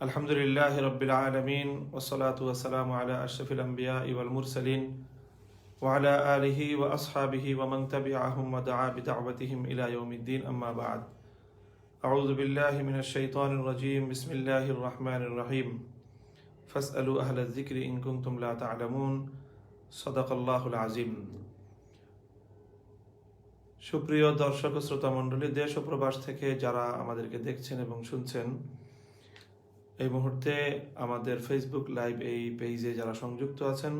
আলহামদুলিল্লাহ রব্বিল আলামিন ওয়াসসালাতু ওয়াসসালামু আলা আশরাফিল আমবিয়া ওয়াল মুরসালিন ওয়া আলা আলিহি ওয়া আসহাবিহি ওয়া মান তাবিআহুম ওয়া দাআ বিদাওয়াতিহিম ইলা ইয়াউমিদ্দিন আম্মা বা'দ। আউযু বিল্লাহি মিনাশ শাইতানির রাজীম। বিসমিল্লাহির রাহমানির রহিম। ফাসআলু আহলায যিকরি ইন কুনতুম লা তা'লামুন। সাদাকাল্লাহুল আযীম। সুপ্রিয় দর্শক ও শ্রোতা মণ্ডলী, দেশ ও প্রবাস থেকে যারা আমাদেরকে দেখছেন এবং শুনছেন, এই মুহূর্তে আমাদের ফেসবুক লাইভ এই পেজে যারা সংযুক্ত আছেন,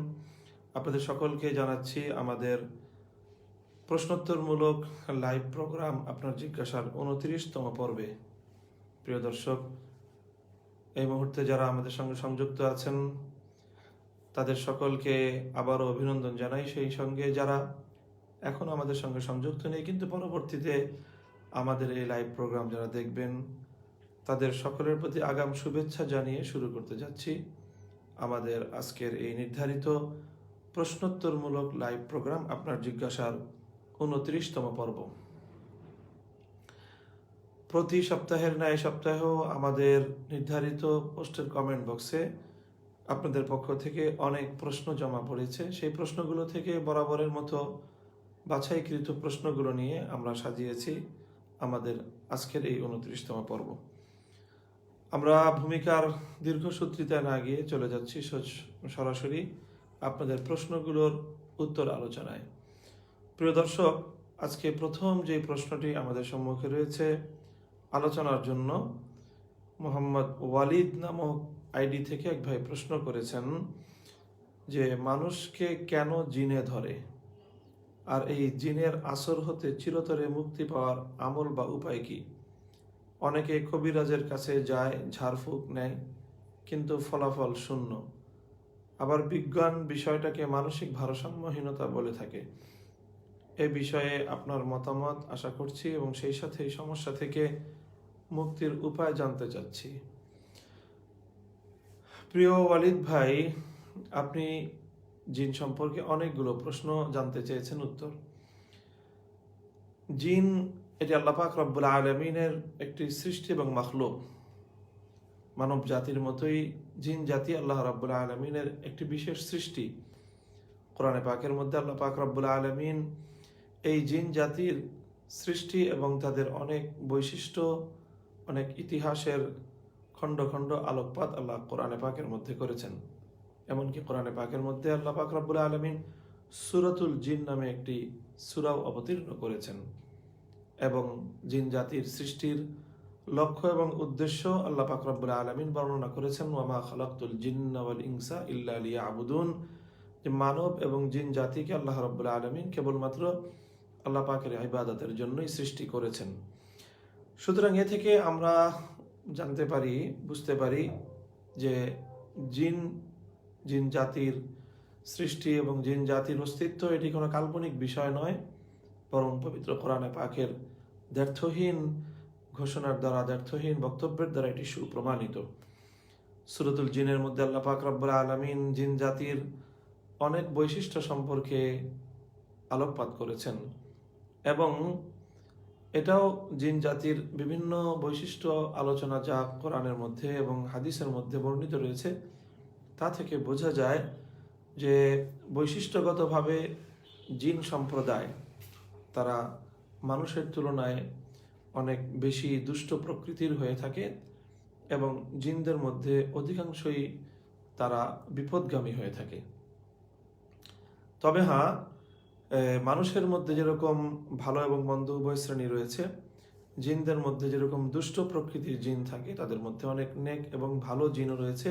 আপনাদের সকলকে জানাচ্ছি আমাদের প্রশ্নোত্তরমূলক লাইভ প্রোগ্রাম আপনার জিজ্ঞাসার 29তম পর্বে। প্রিয় দর্শক, এই মুহূর্তে যারা আমাদের সঙ্গে সংযুক্ত আছেন তাদের সকলকে আবারও অভিনন্দন জানাই। সেই সঙ্গে যারা এখন আমাদের সঙ্গে সংযুক্ত নেই কিন্তু পরবর্তীতে আমাদের এই লাইভ প্রোগ্রাম যারা দেখবেন, তাদের সকলের প্রতি আগাম শুভেচ্ছা জানিয়ে শুরু করতে যাচ্ছি আমাদের আজকের এই নির্ধারিত প্রশ্নোত্তরমূলক লাইভ প্রোগ্রাম আপনার জিজ্ঞাসার 29তম পর্ব। প্রতি সপ্তাহের ন্যায় সপ্তাহেও আমাদের নির্ধারিত পোস্টের কমেন্ট বক্সে আপনাদের পক্ষ থেকে অনেক প্রশ্ন জমা পড়েছে। সেই প্রশ্নগুলো থেকে বরাবরের মতো বাছাইকৃত প্রশ্নগুলো নিয়ে আমরা সাজিয়েছি আমাদের আজকের এই 29তম পর্ব। আমরা ভূমিকার দীর্ঘসূত্রিতায় না গিয়ে চলে যাচ্ছি সরাসরি আপনাদের প্রশ্নগুলোর উত্তর আলোচনায়। প্রিয় দর্শক, আজকে প্রথম যে প্রশ্নটি আমাদের সম্মুখে রয়েছে আলোচনার জন্য, মোহাম্মদ ওয়ালিদ নামক আইডি থেকে এক ভাই প্রশ্ন করেছেন যে মানুষকে কেন জিনে ধরে, আর এই জিনের আসর হতে চিরতরে মুক্তি পাওয়ার আমল বা উপায় কি? অনেকে কবিরাজের কাছে যায়, ঝাড়ফুঁক নেয়, কিন্তু ফলাফল শূন্য। আবার বিজ্ঞান বিষয়টাকে মানসিক ভারসাম্যহীনতা বলে থাকে। এ বিষয়ে আপনার মতামত আশা করছি এবং সেই সাথে এই সমস্যা থেকে মুক্তির উপায় জানতে চাচ্ছি। প্রিয় ওয়ালিদ ভাই, আপনি জিন সম্পর্কে অনেকগুলো প্রশ্ন জানতে চেয়েছেন উত্তর। জিন এটি আল্লাহ পাক রব্বুল আলামিনের একটি সৃষ্টি এবং মাখলুক। মানব জাতির মতোই জিন জাতি আল্লাহ রাব্বুল আলামিনের একটি বিশেষ সৃষ্টি। কোরআনে পাকের মধ্যে আল্লাহ পাক রব্বুল আলামিন এই জিন জাতির সৃষ্টি এবং তাদের অনেক বৈশিষ্ট্য, অনেক ইতিহাসের খণ্ড খণ্ড আলোকপাত আল্লাহ কোরআনে পাকের মধ্যে করেছেন। এমনকি কোরআনে পাকের মধ্যে আল্লাহ পাক রব্বুল আলামিন সূরাতুল জিন নামে একটি সূরাও অবতীর্ণ করেছেন এবং জিন জাতির সৃষ্টির লক্ষ্য এবং উদ্দেশ্য আল্লাহ পাক রব্বুল আলামিন বর্ণনা করেছেন। ওয়ামা খালাকতুল জিন্না ওয়াল ইনসা ইল্লা লিয়াবুদুন, যে মানব এবং জিন জাতিকে আল্লাহ রব্বুল আলামিন কেবলমাত্র আল্লাহ পাকের ইবাদতের জন্যই সৃষ্টি করেছেন। সুতরাং এ থেকে আমরা জানতে পারি, বুঝতে পারি যে জিন জাতির সৃষ্টি এবং জিন জাতির অস্তিত্ব এটি কোনো কাল্পনিক বিষয় নয়, বরং পবিত্র কোরআনে পাকের দ্ব্যর্থহীন ঘোষণার দ্বারা, দ্ব্যর্থহীন বক্তব্যের দ্বারা এটি সুপ্রমাণিত। সূরাতুল জিনের মধ্যে আল্লাহ পাক রব্বুল আলামিন জিন জাতির অনেক বৈশিষ্ট্য সম্পর্কে আলোকপাত করেছেন এবং এটাও জিন জাতির বিভিন্ন বৈশিষ্ট্য আলোচনা যা কোরআনের মধ্যে এবং হাদিসের মধ্যে বর্ণিত রয়েছে, তা থেকে বোঝা যায় যে বৈশিষ্ট্যগতভাবে জিন সম্প্রদায় তারা মানুষের তুলনায় অনেক বেশি দুষ্ট প্রকৃতির হয়ে থাকে এবং জিনদের মধ্যে অধিকাংশই তারা বিপদগামী হয়ে থাকে। তবে হ্যাঁ, মানুষের মধ্যে যেরকম ভালো এবং মন্দ উভয় শ্রেণী রয়েছে, জিনদের মধ্যে যেরকম দুষ্ট প্রকৃতির জিন থাকে, তাদের মধ্যে অনেক নেক এবং ভালো জিনও রয়েছে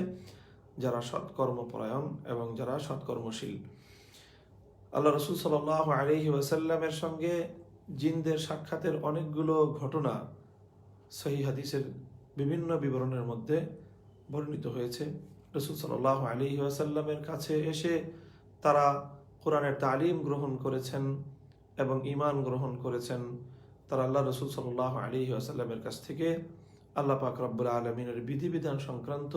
যারা সৎকর্মপরায়ণ এবং যারা সৎকর্মশীল। আল্লাহ রাসূল সাল্লাল্লাহু আলাইহি ওয়াসাল্লামের সঙ্গে জিনদের সাক্ষাতের অনেকগুলো ঘটনা সহিহ হাদিসের বিভিন্ন বিবরণের মধ্যে বর্ণিত হয়েছে। রাসূল সাল্লাল্লাহু আলাইহি ওয়াসাল্লামের কাছে এসে তারা কোরআনের তালিম গ্রহণ করেছেন এবং ঈমান গ্রহণ করেছেন। তারা আল্লাহ রাসূল সাল্লাল্লাহু আলাইহি ওয়াসাল্লামের কাছ থেকে আল্লাহ পাক রব্বুল আলামিনের বিধিবিধান সংক্রান্ত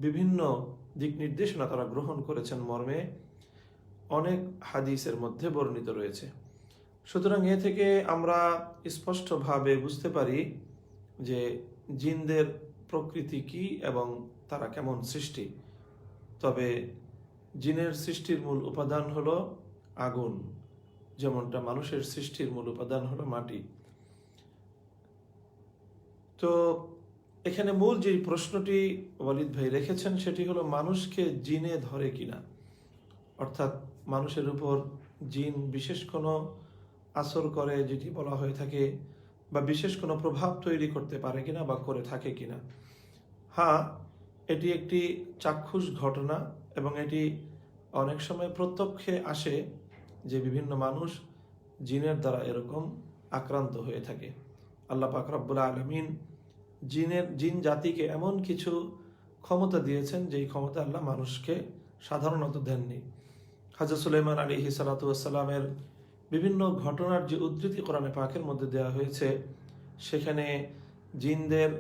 বিভিন্ন দিক নির্দেশনা তারা গ্রহণ করেছেন মর্মে অনেক হাদিসের মধ্যে বর্ণিত রয়েছে। সুতরাং এ থেকে আমরা স্পষ্টভাবে বুঝতে পারি যে জিনদের প্রকৃতি কি এবং তারা কেমন সৃষ্টি। তবে জিনের সৃষ্টির মূল উপাদান হলো আগুন, যেমনটা মানুষের সৃষ্টির মূল উপাদান হলো মাটি। তো এখানে মূল যে প্রশ্নটি ওয়ালিদ ভাই রেখেছেন সেটি হলো মানুষকে জিনে ধরে কিনা, অর্থাৎ মানুষের উপর জিন বিশেষ কোনো আসর করে যেটি বলা হয়ে থাকে, বা বিশেষ কোনো প্রভাব তৈরি করতে পারে কিনা বা করে থাকে কিনা। হ্যাঁ, এটি একটি চাক্ষুষ ঘটনা এবং এটি অনেক সময় প্রত্যক্ষে আসে যে বিভিন্ন মানুষ জিনের দ্বারা এরকম আক্রান্ত হয়ে থাকে। আল্লাহ পাক রব্বুল আলামিন জিন জাতিকে এমন কিছু ক্ষমতা দিয়েছেন যেই ক্ষমতা আল্লাহ মানুষকে সাধারণত দেননি। হযরত সুলাইমান আলাইহিস সালাতু ওয়াস সালামের বিভিন্ন ঘটনার যে উদ্ধৃতি কোরআনে পাকের মধ্যে দেওয়া হয়েছে, সেখানে জিনদের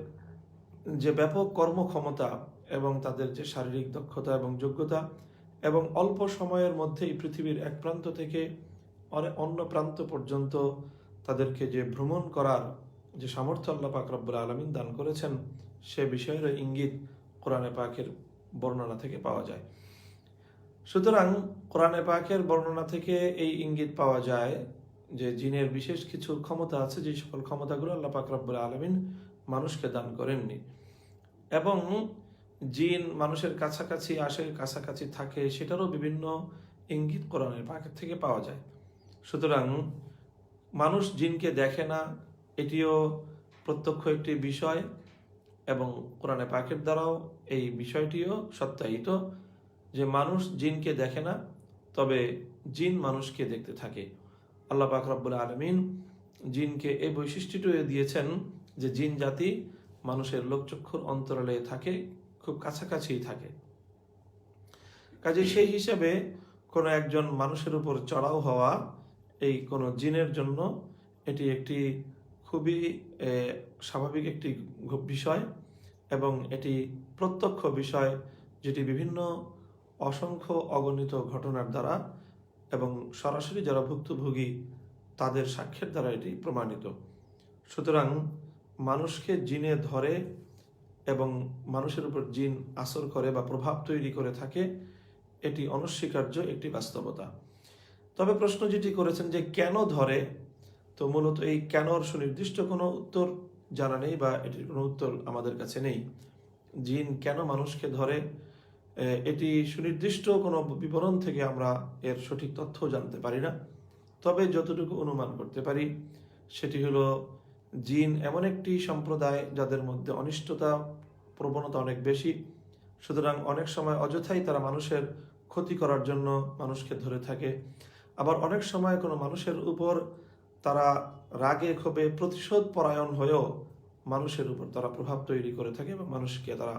যে ব্যাপক কর্মক্ষমতা এবং তাদের যে শারীরিক দক্ষতা এবং যোগ্যতা, এবং অল্প সময়ের মধ্যেই পৃথিবীর এক প্রান্ত থেকে অন্য প্রান্ত পর্যন্ত তাদেরকে যে ভ্রমণ করার যে সামর্থ্য আল্লাহ পাক রব্বুল আলামিন দান করেছেন, সে বিষয়ের ইঙ্গিত কোরআনে পাকের বর্ণনা থেকে পাওয়া যায়। সুতরাং কোরআনে পাকের বর্ণনা থেকে এই ইঙ্গিত পাওয়া যায় যে জিনের বিশেষ কিছু ক্ষমতা আছে, যে সকল ক্ষমতাগুলো আল্লাহ পাক রব্বুল আলামিন মানুষকে দান করেননি। এবং জিন মানুষের কাছাকাছি আসে, কাছাকাছি থাকে, সেটারও বিভিন্ন ইঙ্গিত কোরআনের পাকের থেকে পাওয়া যায়। সুতরাং মানুষ জিনকে দেখে না, এটিও প্রত্যক্ষ একটি বিষয়, এবং কোরআনে পাকের দ্বারাও এই বিষয়টিও সত্যায়িত যে মানুষ জিনকে দেখে না, তবে জিন মানুষকে দেখতে থাকে। আল্লাহ পাক রব্বুল আলামিন জিনকে এই বৈশিষ্ট্যটি দিয়েছেন যে জিন জাতি মানুষের লোকচক্ষুর অন্তরালে থাকে, খুব কাছাকাছি থাকে। কাজে সেই হিসাবে কোনো একজন মানুষের উপর চড়াও হওয়া এই কোনো জিনের জন্য এটি একটি খুবই স্বাভাবিক একটি বিষয়, এবং এটি প্রত্যক্ষ বিষয় যেটি বিভিন্ন অসংখ্য অগণিত ঘটনার দ্বারা এবং সরাসরি যারা ভুক্তভোগী তাদের সাক্ষ্যের দ্বারা এটি প্রমাণিত। সুতরাং মানুষকে জিনে ধরে এবং মানুষের উপর জিন আসর করে বা প্রভাব তৈরি করে থাকে, এটি অনস্বীকার্য একটি বাস্তবতা। তবে প্রশ্ন যেটি করেছেন যে কেন ধরে, তো মূলত এই কেনর সুনির্দিষ্ট কোনো উত্তর জানা নেই, বা এটির কোনো উত্তর আমাদের কাছে নেই। জিন কেন মানুষকে ধরে এটি সুনির্দিষ্ট কোনো বিবরণ থেকে আমরা এর সঠিক তথ্য জানতে পারি না। তবে যতটুকু অনুমান করতে পারি সেটি হলো জিন এমন একটি সম্প্রদায় যাদের মধ্যে অনিষ্টতা প্রবণতা অনেক বেশি। সুতরাং অনেক সময় অযথাই তারা মানুষের ক্ষতি করার জন্য মানুষকে ধরে থাকে। আবার অনেক সময় কোনো মানুষের উপর তারা রাগে ক্ষোভে প্রতিশোধ পরায়ণ হয়েও মানুষের উপর তারা প্রভাব তৈরি করে থাকে এবং মানুষকে তারা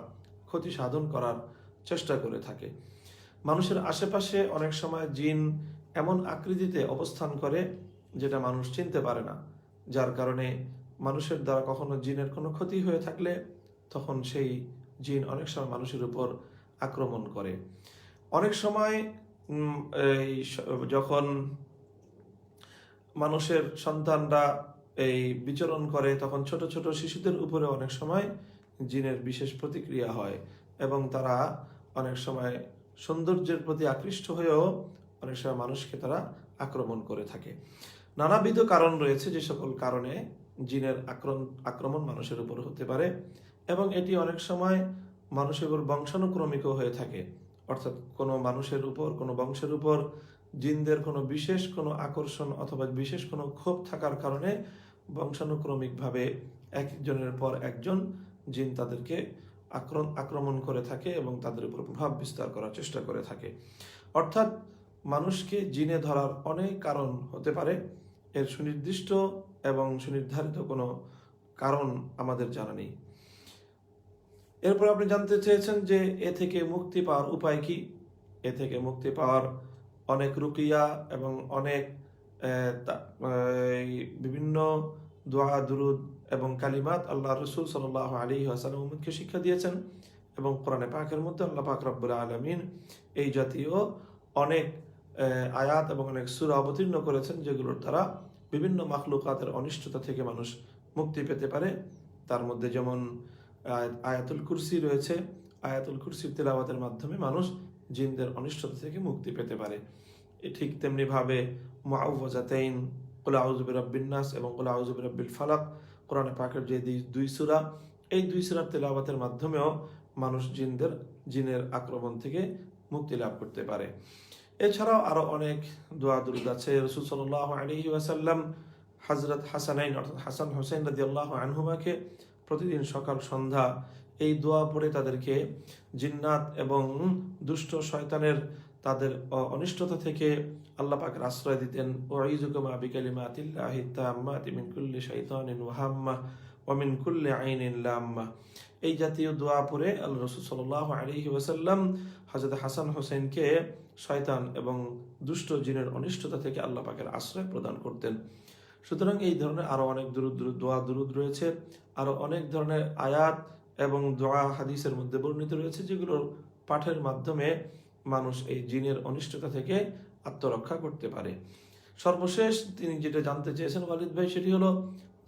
ক্ষতি সাধন করার চেষ্টা করে থাকে। মানুষের আশেপাশে অনেক সময় জিন এমন আকৃতিতে অবস্থান করে যেটা মানুষ চিনতে পারে না, যার কারণে মানুষের দ্বারা কখনো জিনের কোনো ক্ষতি হয়ে থাকলে তখন সেই জিন অনেক সময় মানুষের উপর আক্রমণ করে। অনেক সময় যখন মানুষের সন্তানরা এই বিচরণ করে তখন ছোট ছোট শিশুদের উপরে অনেক সময় জিনের বিশেষ প্রতিক্রিয়া হয়, এবং তারা অনেক সময় সৌন্দর্যের প্রতি আকৃষ্ট হয়েও অনেক সময় মানুষকে তারা আক্রমণ করে থাকে। নানাবিধ কারণ রয়েছে যে সকল কারণে জিনের আক্রমণ মানুষের উপর হতে পারে, এবং এটি অনেক সময় মানুষের উপর বংশানুক্রমিকও হয়ে থাকে। অর্থাৎ কোনো মানুষের উপর, কোনো বংশের উপর জিনদের কোনো বিশেষ কোনো আকর্ষণ অথবা বিশেষ কোনো ক্ষোভ থাকার কারণে বংশানুক্রমিকভাবে একজনের পর একজন জিন তাদেরকে আক্রমণ করে থাকে এবং তাদের উপর প্রভাব বিস্তার করার চেষ্টা করে থাকে। অর্থাৎ মানুষকে জিনে ধরার অনেক কারণ হতে পারে, এর সুনির্দিষ্ট এবং সুনির্ধারিত কোনো কারণ আমাদের জানা নেই। এরপর আপনি জানতে চেয়েছেন যে এ থেকে মুক্তি পাওয়ার উপায় কি। এ থেকে মুক্তি পাওয়ার অনেক রুকিয়া এবং অনেক বিভিন্ন দোয়া দুরুদ এবং কালিমাত আল্লাহ রসুল সাল্লাল্লাহু আলাইহি ওয়াসাল্লামকে শিক্ষা দিয়েছেন, এবং কোরআনে পাকের মধ্যে আল্লাহ পাক রব্বুল আলামিন এই জাতীয় অনেক আয়াত এবং অনেক সূরা অবতীর্ণ করেছেন, যেগুলোর দ্বারা বিভিন্ন মাখলুকাতের অনিষ্টতা থেকে মানুষ মুক্তি পেতে পারে। তার মধ্যে যেমন আয়াতুল কুরসি রয়েছে। আয়াতুল কুরসির তেলাওয়াতের মাধ্যমে মানুষ জিনদের অনিষ্টতা থেকে মুক্তি পেতে পারে। ঠিক তেমনিভাবে মুআউযাতাইন, কুল আউযু বিরাব্বিন নাস এবং কুল আউযু বিরাব্বিল ফালাক, কোরআনে পাকের যে দুই সূরা, এই দুই সূরার তেলাওয়াতের মাধ্যমেও মানুষ জিনের আক্রমণ থেকে মুক্তি লাভ করতে পারে। এছাড়াও আরো অনেক দোয়া দুরূদ আছে। রাসূল সাল্লাল্লাহু আলাইহি ওয়াসাল্লাম হযরত হাসানাইন অর্থাৎ হাসান হোসেন রাদিয়াল্লাহু আনহুমাকে প্রতিদিন সকাল সন্ধ্যা এই দোয়া পড়ে তাদেরকে জিন্নাত এবং দুষ্ট শয়তানের তাদের অনিষ্টতা থেকে আল্লাহ পাকের আশ্রয় দিতেন। ওয়াইযুকুমা বিকালিমাতিল্লাহি তাম্মাতি মিন কুল্লি শাইতানিন ওয়া হাম্মা ওয়া মিন কুল্লি আইনিন লাম্মা। এই জাতীয় দোয়া পড়ে আল্লাহ রাসূল সাল্লাল্লাহু আলাইহি ওয়াসাল্লাম হযরত হাসান হোসেনকে শয়তান এবং দুষ্ট জিনের অনিষ্টতা থেকে আল্লাহ পাকের আশ্রয় প্রদান করতেন। সুতরাং এই ধরনের আরো অনেক দোয়া দুরূদ রয়েছে, আরো অনেক ধরনের আয়াত এবং দোয়া হাদিসের মধ্যে বর্ণিত রয়েছে, যেগুলোর পাঠের মাধ্যমে মানুষ এই জিনের অনিষ্টতা থেকে আত্মরক্ষা করতে পারে। সর্বশেষ তিনি যেটা জানতে চেয়েছেন ওয়ালিদ ভাই, সেটি হলো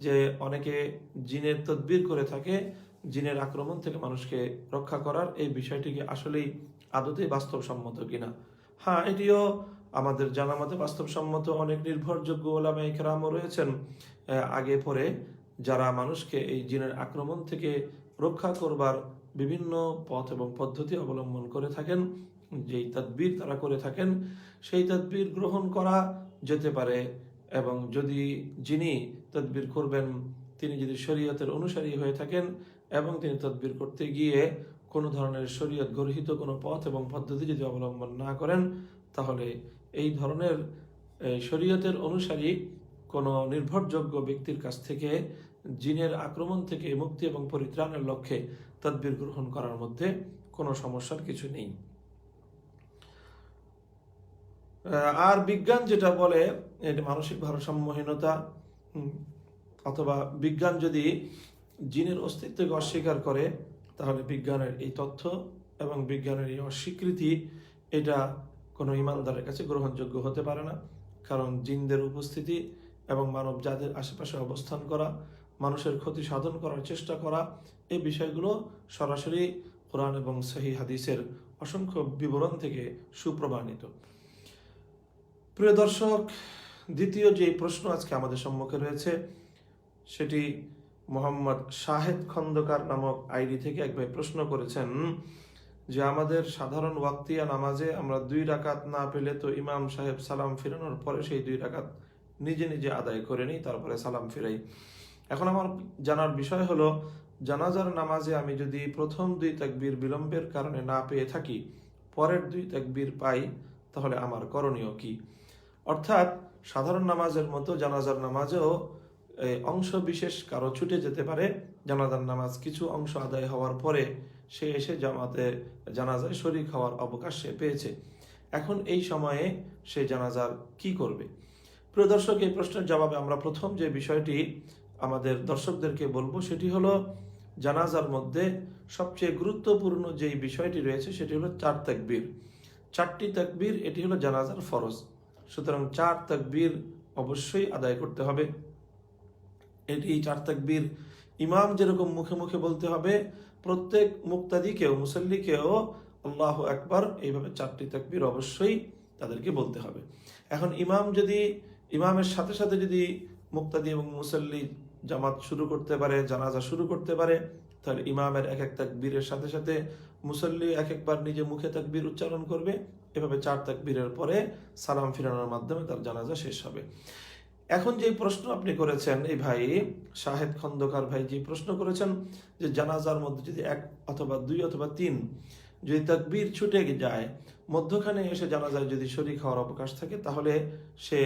যে অনেকে জিনের তদবির করে থাকে জিনের আক্রমণ থেকে মানুষকে রক্ষা করার। এই বিষয়টি কি আসলেই আদতে বাস্তবসম্মত কিনা? হ্যাঁ, এটিও আমাদের জানা মতে বাস্তবসম্মত। অনেক নির্ভরযোগ্য ওলামায়ে কেরামও রয়েছেন আগে পরে, যারা মানুষকে এই জিনের আক্রমণ থেকে রক্ষা করবার বিভিন্ন পথ এবং পদ্ধতি অবলম্বন করে থাকেন। যেই তাদবির তারা করে থাকেন, সেই তাদবির গ্রহণ করা যেতে পারে। এবং যদি যিনি তাদবির করবেন তিনি যদি শরীয়তের অনুসারী হয়ে থাকেন এবং তিনি তাদবির করতে গিয়ে কোনো ধরনের শরীয়ত গর্হিত কোনো পথ এবং পদ্ধতি যদি অবলম্বন না করেন, তাহলে এই ধরনের শরীয়তের অনুসারী কোনো নির্ভরযোগ্য ব্যক্তির কাছ থেকে জিনের আক্রমণ থেকে মুক্তি এবং পরিত্রাণের লক্ষ্যে তাদবির গ্রহণ করার মধ্যে কোনো সমস্যার কিছু নেই। আর বিজ্ঞান যেটা বলে এটা মানসিক ভারসাম্যহীনতা, অথবা বিজ্ঞান যদি জিনের অস্তিত্বকে অস্বীকার করে, তাহলে বিজ্ঞানের এই তথ্য এবং বিজ্ঞানের এই অস্বীকৃতি এটা কোনো ইমানদারের কাছে গ্রহণযোগ্য হতে পারে না। কারণ জিনদের উপস্থিতি এবং মানব জাতির আশেপাশে অবস্থান করা, মানুষের ক্ষতি সাধন করার চেষ্টা করা, এই বিষয়গুলো সরাসরি কোরআন এবং সহিহ হাদিসের অসংখ্য বিবরণ থেকে সুপ্রমাণিত। প্রিয় দর্শক, দ্বিতীয় যে প্রশ্ন আজকে আমাদের সম্মুখে রয়েছে সেটি মোহাম্মদ শাহেদ খন্দকার নামক আইডি থেকে এক ভাই প্রশ্ন করেছেন যে আমাদের সাধারণ ওয়াক্তিয়া নামাজে আমরা 2 রাকাত না পেলে তো ইমাম সাহেব সালাম ফিরানোর পরে সেই 2 রাকাত নিজে নিজে আদায় করে নিই, তারপরে সালাম ফিরাই। এখন আমার জানার বিষয় হলো, জানাজার নামাজে আমি যদি প্রথম 2 তাকবীর বিলম্বের কারণে না পেয়ে থাকি, পরের 2 তাকবীর পাই, তাহলে আমার করণীয় কি? অর্থাৎ সাধারণ নামাজের মতো জানাজার নামাজেও অংশ বিশেষ কারো ছুটে যেতে পারে। জানাজার নামাজ কিছু অংশ আদায় হওয়ার পরে সে এসে জানাজায় শরীক হওয়ার অবকাশ সে পেয়েছে। এখন এই সময়ে সে জানাজার কি করবে? প্রিয় দর্শক, এই প্রশ্নের জবাবে আমরা প্রথম যে বিষয়টি আমাদের দর্শকদেরকে বলবো সেটি হলো, জানাজার মধ্যে সবচেয়ে গুরুত্বপূর্ণ যেই বিষয়টি রয়েছে সেটি হলো 4 তাকবীর। 4টি তাকবীর, এটি হলো জানাজার ফরজ। সুতরাং 4 তাকবীর অবশ্যই আদায় করতে হবে। এই 4 তাকবীর ইমাম যেরকম মুখে মুখে বলতে হবে, প্রত্যেক মুক্তাদিকেও মুসল্লিকেও আল্লাহু আকবার এইভাবে 4টি তাকবীর অবশ্যই তাদেরকে বলতে হবে। এখন ইমামের সাথে সাথে যদি মুক্তাদি এবং মুসল্লি জামাত শুরু করতে পারে, জানাজা শুরু করতে পারে, তাহলে ইমামের এক এক তাকবীরের সাথে সাথে মুসল্লি এক একবার নিজে মুখে তাকবীর উচ্চারণ করবে। এভাবে 4 তাকবীরের পরে সালাম ফিরানোর মাধ্যমে তার জানাজা শেষ হবে। এখন যে প্রশ্ন আপনি করেছেন, এই ভাই শাহেদ খন্দকার ভাই যে প্রশ্ন করেছেন যে জানাজার মধ্যে যদি 1 অথবা 2 অথবা 3 যদি তাকবীর ছুটে যায়, মধ্যখানে এসে জানাজায় যদি শরীক হওয়ার অবকাশ থাকে, তাহলে সে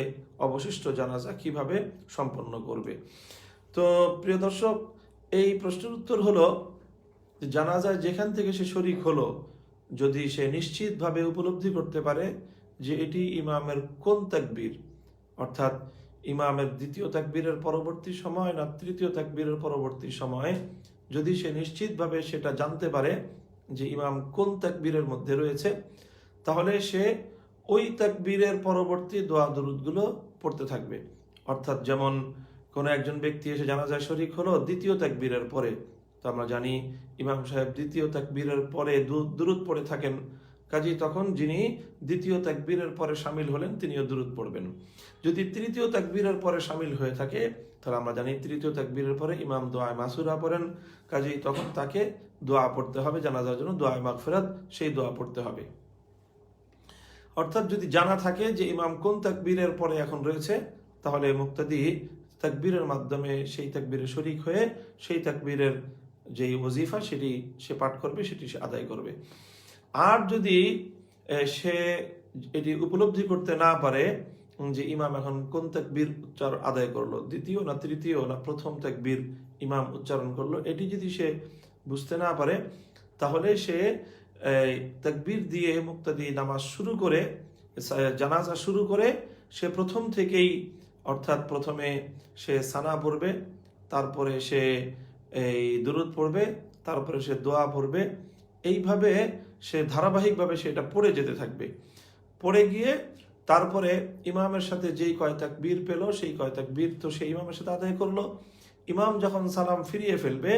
অবশিষ্ট জানাজা কিভাবে সম্পন্ন করবে? তো প্রিয় দর্শক, এই প্রশ্নের উত্তর হলো, জানাজায় যেখান থেকে সে শরীক হলো, যদি সে নিশ্চিতভাবে উপলব্ধি করতে পারে যে এটি ইমামের কোন তাকবীর, অর্থাৎ ইমামের 2য় তাকবীরের পরবর্তী সময় না 3য় তাকবীরের পরবর্তী সময়, যদি সে নিশ্চিতভাবে সেটা জানতে পারে যে ইমাম কোন তাকবীরের মধ্যে রয়েছে, তাহলে সে ওই তাকবীরের পরবর্তী দোয়া দুরূদগুলো পড়তে থাকবে। অর্থাৎ যেমন কোনো একজন ব্যক্তি এসে জানাজায় শরীক হলো 2য় তাকবীরের পরে, তো আমরা জানি ইমাম সাহেব দ্বিতীয় তাকবীরের পরে দুরূদ পড়ে থাকেন, কাজেই তখন যিনি দ্বিতীয় তাকবীরের পরে শামিল হলেন তিনিও দুরূদ পড়বেন। যদি তৃতীয় তাকবীরের পরে শামিল হয়ে থাকে তাহলে আমরা জানি তৃতীয় তাকবীরের পরে ইমাম দোয়া মাসুরা পড়েন, কাজেই তখন তাকে দোয়া পড়তে হবে, জানাজার জন্য দোয়া মাগফিরাত, সেই দোয়া পড়তে হবে। অর্থাৎ যদি জানা থাকে যে ইমাম কোন তাকবীরের পরে এখন রয়েছে, তাহলে মুক্তাদি তাকবীরের মাধ্যমে সেই তাকবীরে শরীক হয়ে সেই তাকবীরের যেই ওজিফা সেটি সে পাঠ করবে, সেটি সে আদায় করবে। আর যদি সে এটি উপলব্ধি করতে না পারে যে ইমাম এখন কোন তাকবীর উচ্চারণ আদায় করলো, দ্বিতীয় না তৃতীয় না প্রথম তাকবীর ইমাম উচ্চারণ করলো, এটি যদি সে বুঝতে না পারে, তাহলে সে তাকবীর দিয়ে মুক্তাদি নামাজ শুরু করে, জানাজা শুরু করে সে প্রথম থেকেই, অর্থাৎ প্রথমে সে সানা পড়বে, তারপরে সে এই দুরূদ পড়বে, তারপরে সে দোয়া পড়বে, এইভাবে সে ধারাবাহিকভাবে সেটা পড়ে যেতে থাকবে। পড়ে গিয়ে তারপরে ইমামের সাথে যেই কয় তাকবীর পেল সেই কয় তাকবীর তো সেই ইমামের সাথে আদায় করলো। ইমাম যখন সালাম ফিরিয়ে ফেলবে,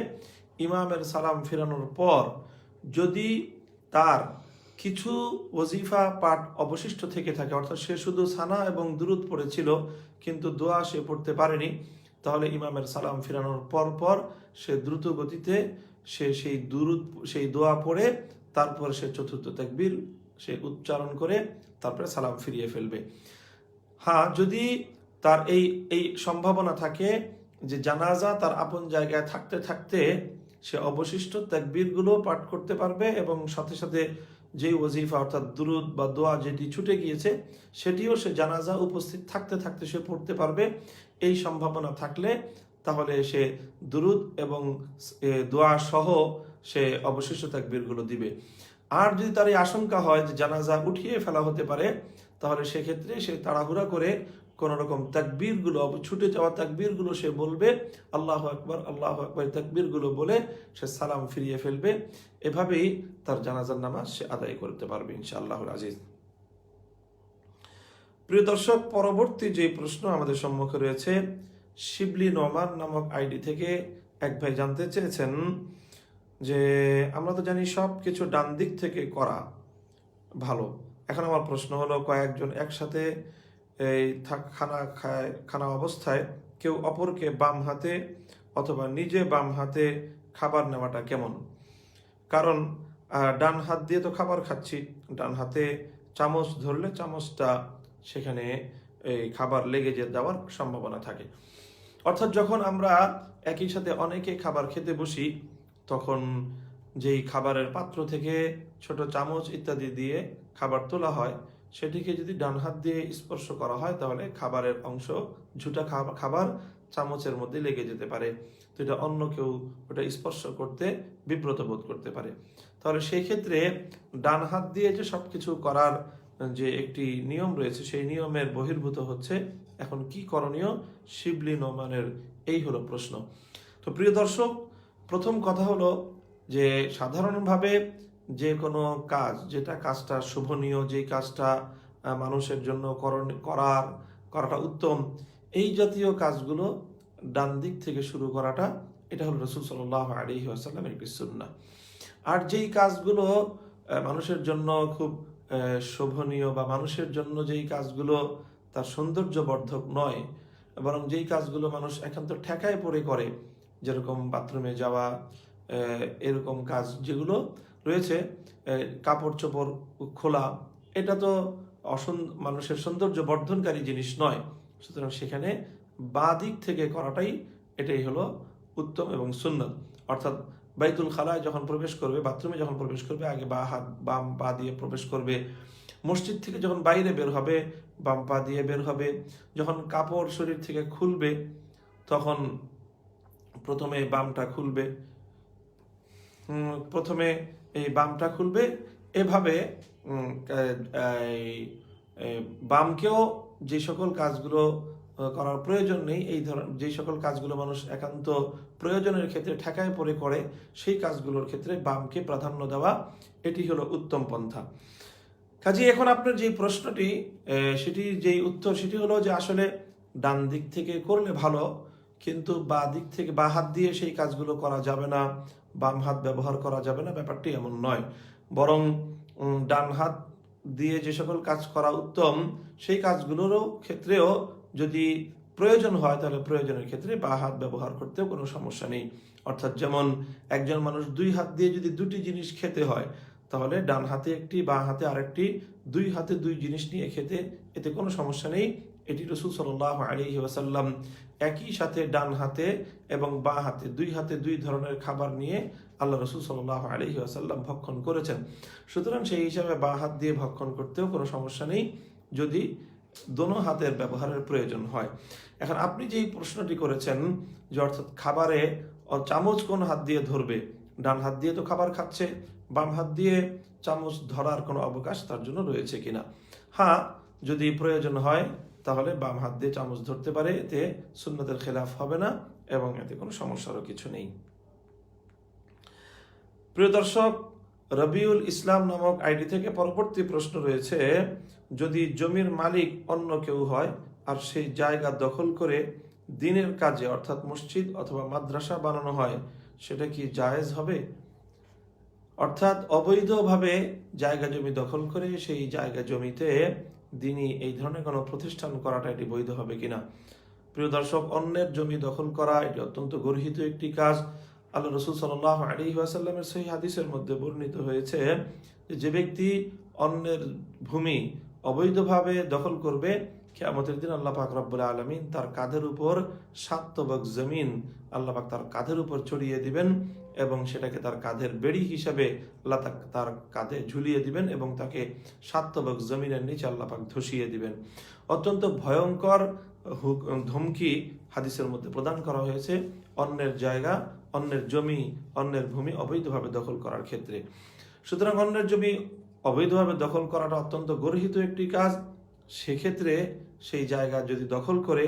ইমামের সালাম ফিরানোর পর যদি তার কিছু ওজিফা পাঠ অবশিষ্ট থেকে থাকে, অর্থাৎ সে শুধু সানা এবং দুরূদ পড়েছিল কিন্তু দোয়া সে পড়তে পারেনি, তাহলে ইমামের সালাম ফিরানোর পর সে দ্রুত গতিতে সে সেই দোয়া পড়ে তারপর সে চতুর্থ তাকবীর সে উচ্চারণ করে তারপরে সালাম ফিরিয়ে ফেলবে। হ্যাঁ, যদি তার এই সম্ভাবনা থাকে যে জানাজা তার আপন জায়গায় থাকতে থাকতে সে অবশিষ্ট তাকবীরগুলো পাঠ করতে পারবে এবং সাথে সাথে যে ওজিফা অর্থাৎ দুরূদ বা দোয়া যেটি ছুটে গিয়েছে সেটিও সে জানাজা উপস্থিত থাকতে থাকতে সে পড়তে পারবে, এই সম্ভাবনা থাকলে তাহলে সে দুরূদ এবং দোয়া সহ সে অবশিষ্ট তাকবীরগুলো দিবে। আর যদি তার এই আশঙ্কা হয় যে জানাজা উঠিয়ে ফেলা হতে পারে, তাহলে সেক্ষেত্রে সে তাড়াহুড়া করে কোন রকম তাকবীরগুলো, ছুটে যাওয়া তাকবীরগুলো সে বলবে, আল্লাহু আকবার আল্লাহু আকবার তাকবীরগুলো বলে সে সালাম ফিরিয়ে ফেলবে। এভাবেই তার জানাজার নামাজ সে আদায় করতে পারবে ইনশাআল্লাহুল আজিজ। প্রিয় দর্শক, পরবর্তী যে প্রশ্ন আমাদের সম্মুখে রয়েছে, শিবলি নোমান নামক আইডি থেকে এক ভাই জানতে চেয়েছেন যে আমরা তো জানি সব কিছু ডান দিক থেকে করা ভালো। এখন আমার প্রশ্ন হলো, কয়েকজন একসাথে এই খানা অবস্থায় কেউ অপরকে বাম হাতে অথবা নিজে বাম হাতে খাবার নেওয়াটা কেমন? কারণ ডান হাত দিয়ে তো খাবার খাচ্ছি, ডান হাতে চামচ ধরলে চামচটা সেখানে এই খাবার লেগে যাওয়ার সম্ভাবনা থাকে। অর্থাৎ যখন আমরা একই সাথে অনেকে খাবার খেতে বসি, তখন যেই খাবারের পাত্র থেকে ছোট চামচ ইত্যাদি দিয়ে খাবার তোলা হয়, সেটিকে যদি ডান হাত দিয়ে স্পর্শ করা হয় তাহলে খাবারের অংশ, ঝুটা খাবার চামচের মধ্যে লেগে যেতে পারে। তো এটা অন্য কেউ ওটা স্পর্শ করতে বিব্রত বোধ করতে পারে। তাহলে সেই ক্ষেত্রে ডান হাত দিয়ে যে সবকিছু করার যে একটি নিয়ম রয়েছে, সেই নিয়মের বহির্ভূত হচ্ছে এখন কি করণীয় শিবলি নোমানের, এই হলো প্রশ্ন। তো প্রিয় দর্শক, প্রথম কথা হলো যে সাধারণভাবে যে কোনো কাজ, যেটা কাজটা শুভনীয়, যেই কাজটা মানুষের জন্য করাটা উত্তম, এই জাতীয় কাজগুলো ডান দিক থেকে শুরু করাটা, এটা হলো রাসূল সাল্লাল্লাহু আলাইহি ওয়াসাল্লামের একটি সুন্নাহ। আর যেই কাজগুলো মানুষের জন্য খুব শোভনীয় বা মানুষের জন্য যেই কাজগুলো তার সৌন্দর্যবর্ধক নয়, বরং যেই কাজগুলো মানুষ একান্ত ঠেকায় পড়ে করে, যেরকম বাথরুমে যাওয়া, এরকম কাজ যেগুলো রয়েছে, কাপড় চোপড় খোলা, এটা তো মানুষের সৌন্দর্য বর্ধনকারী জিনিস নয়। সুতরাং সেখানে বাঁ দিক থেকে করাটাই এটাই হলো উত্তম এবং সুন্নাত। অর্থাৎ বাইতুল খালায় যখন প্রবেশ করবে, বাথরুমে যখন প্রবেশ করবে, আগে বাম পা দিয়ে প্রবেশ করবে। মসজিদ থেকে যখন বাইরে বের হবে, বাম পা দিয়ে বের হবে। যখন কাপড় শরীর থেকে খুলবে, তখন প্রথমে বামটা খুলবে, এভাবে বামকেও যে সকল কাজগুলো করার প্রয়োজন নেই, এই ধরনের যে সকল কাজগুলো মানুষ একান্ত প্রয়োজনের ক্ষেত্রে ঠেকায় পড়ে করে, সেই কাজগুলোর ক্ষেত্রে বামকে প্রাধান্য দেওয়া, এটি হলো উত্তম পন্থা। কাজে এখন আপনার যে প্রশ্নটি, সেটি যেই উত্তর সেটি হলো যে আসলে ডান দিক থেকে করলে ভালো, কিন্তু বা দিক থেকে বা হাত দিয়ে সেই কাজগুলো করা যাবে না, বাম হাত ব্যবহার করা যাবে না, ব্যাপারটি এমন নয়। বরং ডান হাত দিয়ে যে সকল কাজ করা উত্তম, সেই কাজগুলোরও ক্ষেত্রেও যদি প্রয়োজন হয় তাহলে প্রয়োজনের ক্ষেত্রে বা হাত ব্যবহার করতেও কোনো সমস্যা নেই। অর্থাৎ যেমন একজন মানুষ দুই হাত দিয়ে যদি দুটি জিনিস খেতে হয়, তাহলে ডান হাতে একটি, বাঁ হাতে আরেকটি, দুই হাতে দুই জিনিস নিয়ে খেতে এতে কোনো সমস্যা নেই। এটি রাসূল সাল্লাল্লাহু আলাইহি ওয়াসাল্লাম একই সাথে ডান হাতে এবং বাঁ হাতে দুই ধরনের খাবার নিয়ে আল্লাহ রাসূল সাল্লাল্লাহু আলাইহি ওয়াসাল্লাম ভক্ষণ করেছেন। সুতরাং সেই হিসাবে বাঁ হাত দিয়ে ভক্ষণ করতেও কোনো সমস্যা নেই যদি দোনো হাতের ব্যবহারের প্রয়োজন হয়। এখন আপনি যেই প্রশ্নটি করেছেন যে অর্থাৎ খাবারে চামচ কোন হাত দিয়ে ধরবে, ডান হাত দিয়ে তো খাবার খাচ্ছে, বাম হাত দিয়ে চামচ ধরার কোনো অবকাশ তার জন্য রয়েছে কিনা? হ্যাঁ, যদি প্রয়োজন হয় তাহলে বাম হাত দিয়ে চামচ ধরতে পারে, এতে সুন্নতের খেলাফ হবে না এবং এতে কোনো সমস্যারও কিছু নেই। প্রিয় দর্শক, রবিউল ইসলাম নামক আইডি থেকে পরবর্তী প্রশ্ন রয়েছে, যদি জমির মালিক অন্য কেউ হয় আর সেই জায়গা দখল করে দিনের কাজে অর্থাৎ মসজিদ অথবা মাদ্রাসা বানানো হয়, সেটা কি জায়েজ হবে? অর্থাৎ অবৈধভাবে জায়গা জমি দখল করে সেই জায়গা জমিতে দিনই এই ধরনের কোনো প্রতিষ্ঠান করাটা এটি বৈধ হবে কিনা? প্রিয় দর্শক, অন্যের জমি দখল করা এটি অত্যন্ত গর্হিত একটি কাজ। আল্লাহ রাসূল সাল্লাল্লাহু আলাইহি ওয়াসাল্লামের সহিহ হাদিসের মধ্যে বর্ণিত হয়েছে যে ব্যক্তি অন্যের ভূমি অবৈধভাবে দখল করবে, কিয়ামতের দিন আল্লাহ পাক রব্বুল আলামিন তার কাঁধের উপর 7 তবক জমিন আল্লাহ পাক তার কাঁধের উপর চড়িয়ে দিবেন এবং সেটাকে তার কাঁধের বেড়ি হিসাবে আল্লাহ তার কাঁধে ঝুলিয়ে দিবেন এবং তাকে 7 তবক জমিনের নিচে আল্লাহ পাক ধসিয়ে দিবেন। অত্যন্ত ভয়ঙ্কর ধমকি হাদিসের মধ্যে প্রদান করা হয়েছে অন্যের জায়গা, অন্যের জমি, অন্যের ভূমি অবৈধভাবে দখল করার ক্ষেত্রে। সুতরাং অন্যের জমি অবৈধভাবে দখল করাটা অত্যন্ত গর্হিত একটি কাজ। সেক্ষেত্রে সেই জায়গা যদি দখল করে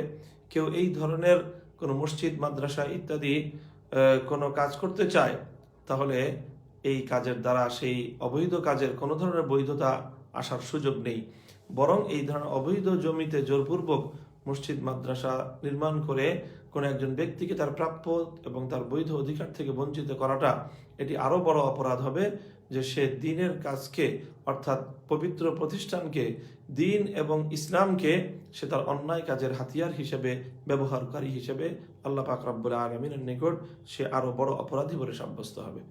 কেউ এই ধরনের কোনো মসজিদ, মাদ্রাসা ইত্যাদি কোনো কাজ করতে চায়, তাহলে এই কাজের দ্বারা সেই অবৈধ কাজের কোনো ধরনের বৈধতা আসার সুযোগ নেই। বরং এই ধরনের অবৈধ জমিতে জোরপূর্বক মসজিদ, মাদ্রাসা নির্মাণ করে কোনো একজন ব্যক্তিকে তার প্রাপ্য এবং তার বৈধ অধিকার থেকে বঞ্চিত করাটা এটি আরো বড় অপরাধ হবে, যে সে দ্বীনের কাজকে অর্থাৎ পবিত্র প্রতিষ্ঠানকে, দ্বীন এবং ইসলামকে সে তার অন্যায় কাজের হাতিয়ার হিসেবে, ব্যবহারকারী হিসেবে আল্লাহ পাক রব্বুল আলামিনের নিকট সে আরো বড় অপরাধী বলে সাব্যস্ত হবে।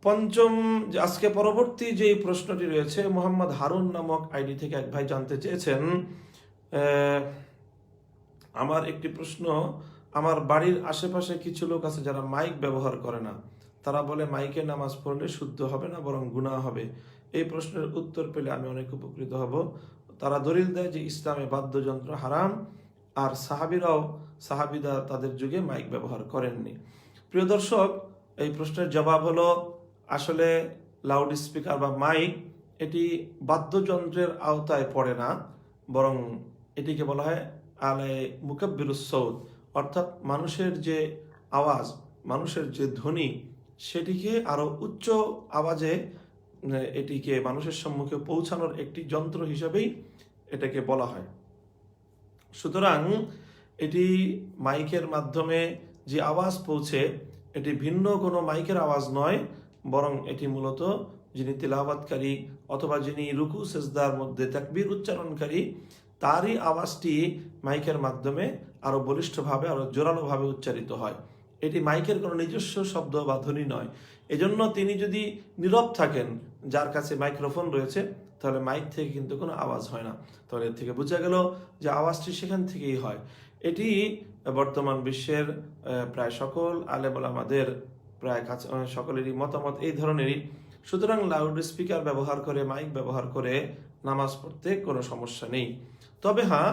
পঞ্চম, আজকে পরবর্তী যে প্রশ্নটি রয়েছে, মোহাম্মদ হারুন নামক আইডি থেকে এক ভাই জানতে চেয়েছেন, আমার একটি প্রশ্ন, আমার বাড়ির আশেপাশে কিছু লোক আছে যারা মাইক ব্যবহার করে না, তারা বলে মাইকে নামাজ পড়লে শুদ্ধ হবে না বরং গুনাহ হবে। এই প্রশ্নের উত্তর পেলে আমি অনেক উপকৃত হব। তারা দলিল দেয় যে ইসলামে বাদ্যযন্ত্র হারাম, আর সাহাবিরা তাদের যুগে মাইক ব্যবহার করেননি। প্রিয় দর্শক, এই প্রশ্নের জবাব হলো, আসলে লাউড স্পিকার বা মাইক এটি বাদ্যযন্ত্রের আওতায় পড়ে না, বরং এটিকে বলা হয় আলে মুকাব্বিরুস সৌত, অর্থাৎ মানুষের যে আওয়াজ, মানুষের যে ধ্বনি, সেটিকে আরো উচ্চ আওয়াজে এটিকে মানুষের সম্মুখে পৌঁছানোর একটি যন্ত্র হিসেবেই এটাকে বলা হয়। সুতরাং এটি মাইকের মাধ্যমে যে আওয়াজ পৌঁছে, এটি ভিন্ন কোনো মাইকের আওয়াজ নয়, বরং এটি মূলত যিনি তিলাওয়াতকারী অথবা যিনি রুকু সেজদার মধ্যে তাকবীর উচ্চারণকারী, তারই আওয়াজটি মাইকের মাধ্যমে আরো বলিষ্ঠভাবে, আরো জোরালোভাবে উচ্চারিত হয়। এটি মাইকের কোনো নিজস্ব শব্দ বা ধ্বনি নয়। এজন্য তিনি যদি নীরব থাকেন, যার কাছে মাইক্রোফোন রয়েছে, তাহলে মাইক থেকে কিন্তু কোনো আওয়াজ হয় না। তাহলে এর থেকে বোঝা গেল যে আওয়াজটি সেখান থেকেই হয়। এটি বর্তমান বিশ্বের প্রায় সকল আলেম ওলামাদের প্রায় সকলেরই মতামত এই ধরনেরই। সুতরাং লাউড স্পিকার ব্যবহার করে, মাইক ব্যবহার করে নামাজ পড়তে কোনো সমস্যা নেই। তবে হ্যাঁ,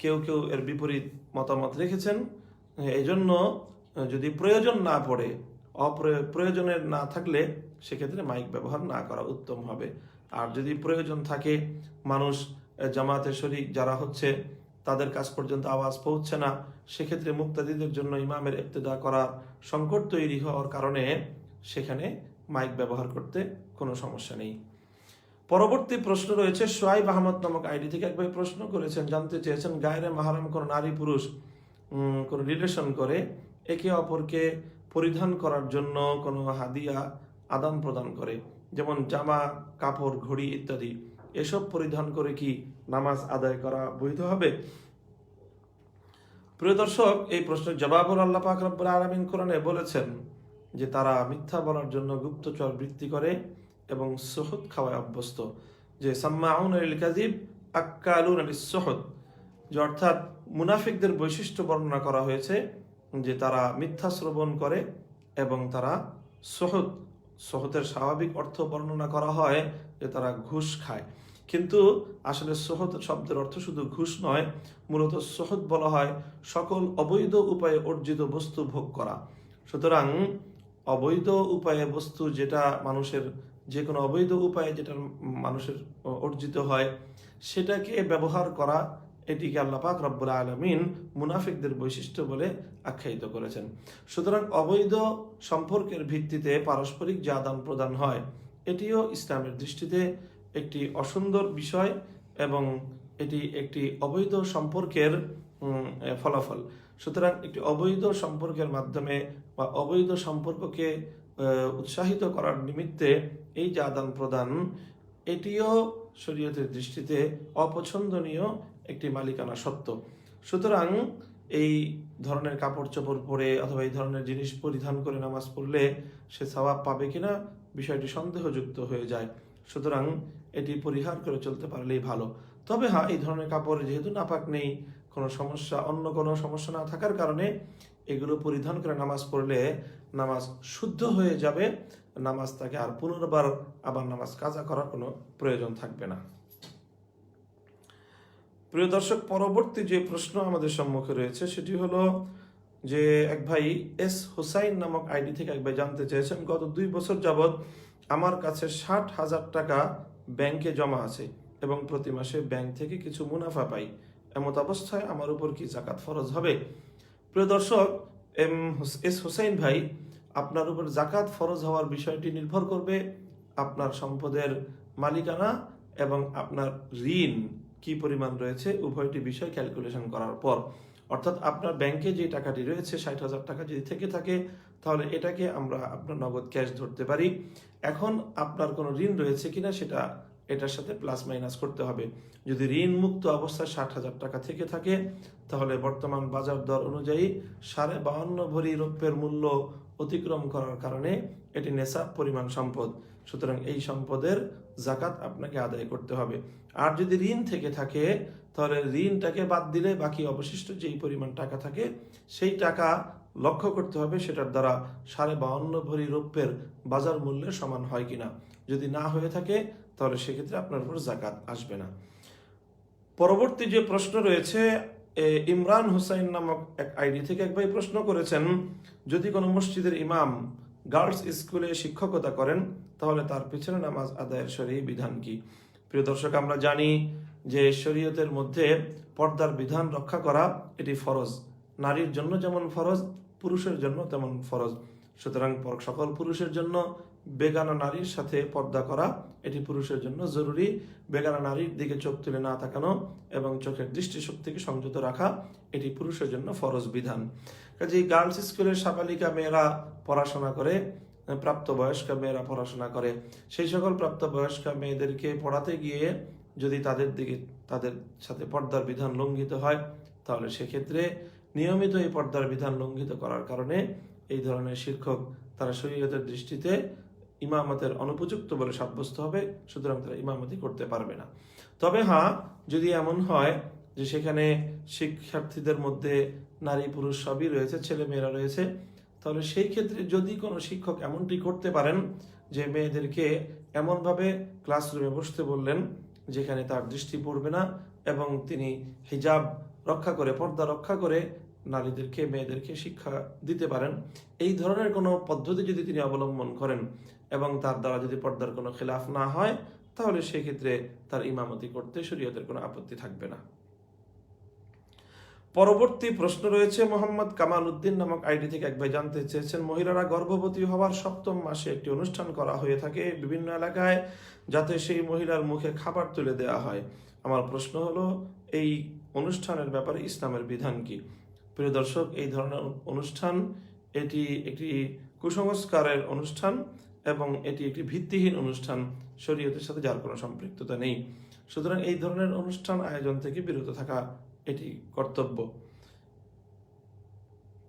কেউ কেউ এর বিপরীত মতামত রেখেছেন। এই জন্য যদি প্রয়োজন না পড়ে, প্রয়োজনের না থাকলে সেক্ষেত্রে মাইক ব্যবহার না করা উত্তম হবে। আর যদি প্রয়োজন থাকে, মানুষ জামাতে শরীক যারা হচ্ছে তাদের কাছ পর্যন্ত আওয়াজ পৌঁছছে না, সেক্ষেত্রে মুক্তাদিদের জন্য ইমামের ইক্তেদা করার সংকট তৈরি হওয়ার কারণে সেখানে মাইক ব্যবহার করতে কোনো সমস্যা নেই। পরবর্তী প্রশ্ন রয়েছে সোহাইব আহমদ নামক আইডি থেকে এক ভাই প্রশ্ন করেছেন, জানতে চেয়েছেন গায়রে মাহরাম কোন নারী পুরুষ কোনো রিলেশন করে, একে অপরকে পরিধান করার জন্য কোনো হাদিয়া আদান প্রদান করে, যেমন জামা, কাপড়, ঘড়ি ইত্যাদি, এসব পরিধান করে কি নামাজ আদায় করা বৈধ হবে? প্রিয় দর্শক, এই প্রশ্নের জবাবও আল্লাহ পাক রব্বুল আলামিন কোরআনে বলেছেন যে তারা মিথ্যা বলার জন্য গুপ্তচর বৃত্তি করে এবং সুহুদ খাওয়ায় অভ্যস্ত, যে সাম্মাউনা লিল কাযিব আক্কালুনা লিস সুহুদ, যে অর্থাৎ মুনাফিকদের বৈশিষ্ট্য বর্ণনা করা হয়েছে যে তারা মিথ্যা শ্রবণ করে এবং তারা সুহুদ, সুহুদের স্বাভাবিক অর্থ বর্ণনা করা হয় যে তারা ঘুষ খায়, কিন্তু আসলে সুহুদ শব্দের অর্থ শুধু ঘুষ নয়, মূলত সুহুদ বলা হয় সকল অবৈধ উপায়ে অর্জিত বস্তু ভোগ করা। সুতরাং অবৈধ উপায়ে বস্তু যেটা মানুষের, যে কোনো অবৈধ উপায়ে যেটা মানুষের অর্জিত হয় সেটাকে ব্যবহার করা, এটিকে আল্লাহ পাক রব্বুল আলামিন মুনাফিকদের বৈশিষ্ট্য বলে আখ্যায়িত করেছেন। সুতরাং অবৈধ সম্পর্কের ভিত্তিতে পারস্পরিক যে আদান প্রদান হয়, এটিও ইসলামের দৃষ্টিতে একটি অসুন্দর বিষয় এবং এটি একটি অবৈধ সম্পর্কের ফলাফল। সুতরাং একটি অবৈধ সম্পর্কের মাধ্যমে বা অবৈধ সম্পর্ককে উৎসাহিত করার নিমিত্তে এই যে আদান প্রদান, এটিও শরীয়তের দৃষ্টিতে অপছন্দনীয় একটি মালিকানা সত্ত্ব। সুতরাং এই ধরনের কাপড় চোপড় পরে অথবা এই ধরনের জিনিস পরিধান করে নামাজ পড়লে সে সওয়াব পাবে কিনা বিষয়টি সন্দেহযুক্ত হয়ে যায়। সুতরাং এটি পরিহার করে চলতে পারলেই ভালো। তবে হ্যাঁ, এই ধরনের কাপড় যেহেতু নাপাক নেই, কোনো সমস্যা, অন্য কোনো সমস্যা না থাকার কারণে এগুলো পরিধান করে নামাজ পড়লে নামাজ শুদ্ধ হয়ে যাবে, নামাজ তাকে আর পুনর্বার আবার নামাজ কাজা করার কোনো প্রয়োজন থাকবে না। প্রিয় দর্শক, পরবর্তী যে প্রশ্ন আমাদের সম্মুখে রয়েছে সেটি হলো যে এক ভাই এস হুসাইন নামক আইডি থেকে এক ভাই জানতে চেয়েছেন, গত 2 বছর যাবৎ আমার কাছে 60,000 টাকা ব্যাংকে জমা আছে এবং প্রতি মাসে ব্যাংক থেকে কিছু মুনাফা পাই, এমত অবস্থায় আমার উপর কি জাকাত ফরজ হবে? প্রিয় দর্শক, এস হুসাইন ভাই, আপনার উপর জাকাত ফরজ হওয়ার বিষয়টি নির্ভর করবে আপনার সম্পদের মালিকানা এবং আপনার ঋণ কি পরিমাণ রয়েছে, উভয়টি বিষয় ক্যালকুলেশন করার পর। অর্থাৎ আপনার ব্যাংকে যে টাকাটি রয়েছে 60,000 টাকা যদি থেকে থাকে, তাহলে এটাকে আমরা আপনার নগদ ক্যাশ ধরতে পারি। এখন আপনার কোনো ঋণ রয়েছে কিনা সেটা এটার সাথে প্লাস মাইনাস করতে হবে। যদি ঋণ মুক্ত অবস্থায় 60,000 টাকা থেকে থাকে, তাহলে বর্তমান বাজার দর অনুযায়ী 52.5 ভরি রৌপ্যের মূল্য অতিক্রম করার কারণে এটি নেশাব পরিমাণ সম্পদ। সুতরাং এই সম্পদের জাকাত আপনাকে আদায় করতে হবে। আর যদি ঋণ থেকে থাকে, তাহলে ঋণটাকে বাদ দিলে বাকি অবশিষ্ট যেই পরিমাণ টাকা থাকে সেই টাকা লক্ষ্য করতে হবে সেটার দ্বারা 52.5 ভরি রৌপ্যের বাজার মূল্যের সমান হয় কিনা। যদি না হয়ে থাকে তাহলে সেক্ষেত্রে আপনার উপর জাকাত আসবে না। পরবর্তী যে প্রশ্ন রয়েছে, ইমরান হুসাইন নামক এক আইডি থেকে এক ভাই প্রশ্ন করেছেন, যদি কোনো মসজিদের ইমাম গার্লস স্কুলে শিক্ষকতা করেন তাহলে তার পিছনে নামাজ আদায়ের শরীয়ী বিধান কি? প্রিয় দর্শক, আমরা জানি যে শরীয়তের মধ্যে পর্দার বিধান রক্ষা করা এটি ফরজ, নারীর জন্য যেমন ফরজ, পুরুষের জন্য তেমন ফরজ। সুতরাং সকল পুরুষের জন্য বেগানা নারীর সাথে পর্দা করা এটি পুরুষের জন্য জরুরি। বেগানা নারীর দিকে চোখ তুলে না তাকানো এবং চোখের দৃষ্টিশক্তিকে সংযত রাখা এটি পুরুষের জন্য ফরজ বিধান। কাজেই গার্লস স্কুলের সাবালিকা মেয়েরা পড়াশোনা করে, প্রাপ্তবয়স্কা মেয়েরা পড়াশোনা করে, সেই সকল প্রাপ্তবয়স্কা মেয়েদেরকে পড়াতে গিয়ে যদি তাদের সাথে পর্দার বিধান লঙ্ঘিত হয়, তাহলে সেক্ষেত্রে নিয়মিত এই পর্দার বিধান লঙ্ঘিত করার কারণে এই ধরনের শিক্ষক তারা শরীয়তের দৃষ্টিতে ইমামতের অনুপযুক্ত বলে সাব্যস্ত হবে, সুতরাং তারা ইমামতি করতে পারবে না। তবে হ্যাঁ, যদি এমন হয় যে সেখানে শিক্ষার্থীদের মধ্যে নারী পুরুষ সবই রয়েছে, ছেলে মেয়েরা রয়েছে, তাহলে সেই ক্ষেত্রে যদি কোনো শিক্ষক এমনটি করতে পারেন যে মেয়েদেরকে এমনভাবে ক্লাসরুমে বসতে বললেন যেখানে তার দৃষ্টি পড়বে না এবং তিনি হিজাব রক্ষা করে, পর্দা রক্ষা করে নারীদেরকে, মেয়েদেরকে শিক্ষা দিতে পারেন, এই ধরনের কোনো পদ্ধতি যদি তিনি অবলম্বন করেন এবং তার দ্বারা যদি পর্দার কোনো খেলাফ না হয়, তাহলে সেক্ষেত্রে তার ইমামতি করতে শরীয়তের কোনো আপত্তি থাকবে না। পরবর্তী প্রশ্ন রয়েছে মোহাম্মদ কামাল উদ্দিন নামক আইডি থেকে এক ভাই জানতে চেয়েছেন, মহিলারা গর্ভবতী হওয়ার 7ম মাসে একটি অনুষ্ঠান করা হয়ে থাকে বিভিন্ন এলাকায়, যাতে সেই মহিলার মুখে খাবার তুলে দেওয়া হয়। আমার প্রশ্ন হলো, এই অনুষ্ঠানের ব্যাপারে ইসলামের বিধান কি? প্রিয় দর্শক, এই ধরনের অনুষ্ঠান এটি একটি কুসংস্কারের অনুষ্ঠান এবং এটি একটি ভিত্তিহীন অনুষ্ঠান, শরীয়তের সাথে যার কোনো সম্পৃক্ততা নেই। সুতরাং এই ধরনের অনুষ্ঠান আয়োজন থেকে বিরত থাকা এটি কর্তব্য।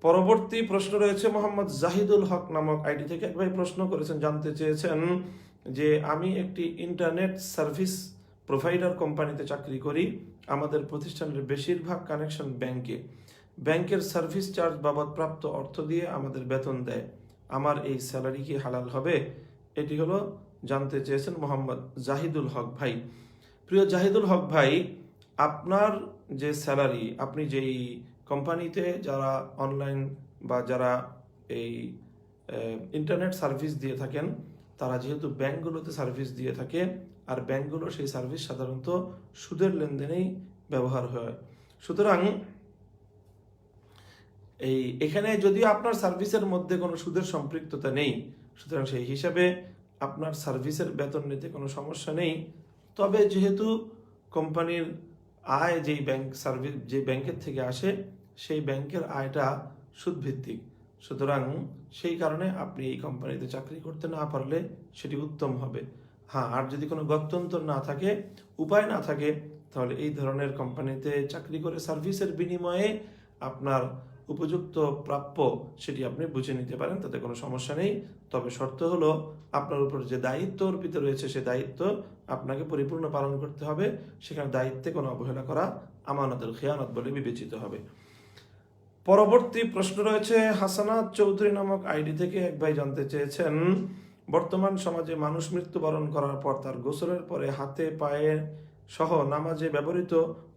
পরবর্তী প্রশ্ন রয়েছে মোহাম্মদ জাহিদুল হক নামক আইডি থেকে। এক ভাই প্রশ্ন করেছেন, জানতে চেয়েছেন যে আমি একটি ইন্টারনেট সার্ভিস প্রোভাইডার কোম্পানিতে চাকরি করি। আমাদের প্রতিষ্ঠানের বেশিরভাগ কানেকশন ব্যাংকে। ব্যাংকের সার্ভিস চার্জ বাবদ প্রাপ্ত অর্থ দিয়ে আমাদের বেতন দেয়। আমার এই স্যালারি কি হালাল হবে? এটি হলো জানতে চেয়েছেন মোহাম্মদ জাহিদুল হক ভাই। প্রিয় জাহিদুল হক ভাই, আপনার যে স্যালারি, আপনি যেই কোম্পানিতে যারা অনলাইন বা যারা এই ইন্টারনেট সার্ভিস দিয়ে থাকেন, তারা যেহেতু ব্যাংকগুলোতে সার্ভিস দিয়ে থাকে, আর ব্যাংকগুলো সেই সার্ভিস সাধারণত সুদের লেনদেনেই ব্যবহার হয়। সুতরাং এখানে যদিও আপনার সার্ভিসের মধ্যে কোনো সুদের সম্পৃক্ততা নেই, সুতরাং সেই হিসাবে আপনার সার্ভিসের বেতন নিতে কোনো সমস্যা নেই। তবে যেহেতু কোম্পানির আয় যেই ব্যাংক সার্ভিস যে ব্যাংকের থেকে আসে, সেই ব্যাংকের আয়টা সুদভিত্তিক, সুতরাং সেই কারণে আপনি এই কোম্পানিতে চাকরি করতে না পারলে সেটি উত্তম হবে। হ্যাঁ, আর যদি কোনো গত্যন্তর না থাকে, উপায় না থাকে, তাহলে এই ধরনের কোম্পানিতে চাকরি করে সার্ভিসের বিনিময়ে আপনার উপযুক্ত প্রাপ্য সেটি আপনি বুঝে নিতে পারেন, তাতে কোনো সমস্যা নেই। তবে শর্ত হলো আপনার উপর যে দায়িত্ব অর্পিত রয়েছে, সে দায়িত্ব আপনাকে পরিপূর্ণ পালন করতে হবে। সেখানে দায়িত্বে কোনো অবহেলা করা আমানতের খেয়ানত বলে বিবেচিত হবে। পরবর্তী প্রশ্ন রয়েছে হাসানাত চৌধুরী নামক আইডি থেকে। এক ভাই জানতে চেয়েছেন, বর্তমান সমাজে মানুষ মৃত্যুবরণ করার পর তার গোসলের পরে হাতে পায়ে সহ নামাজে ব্যবহৃত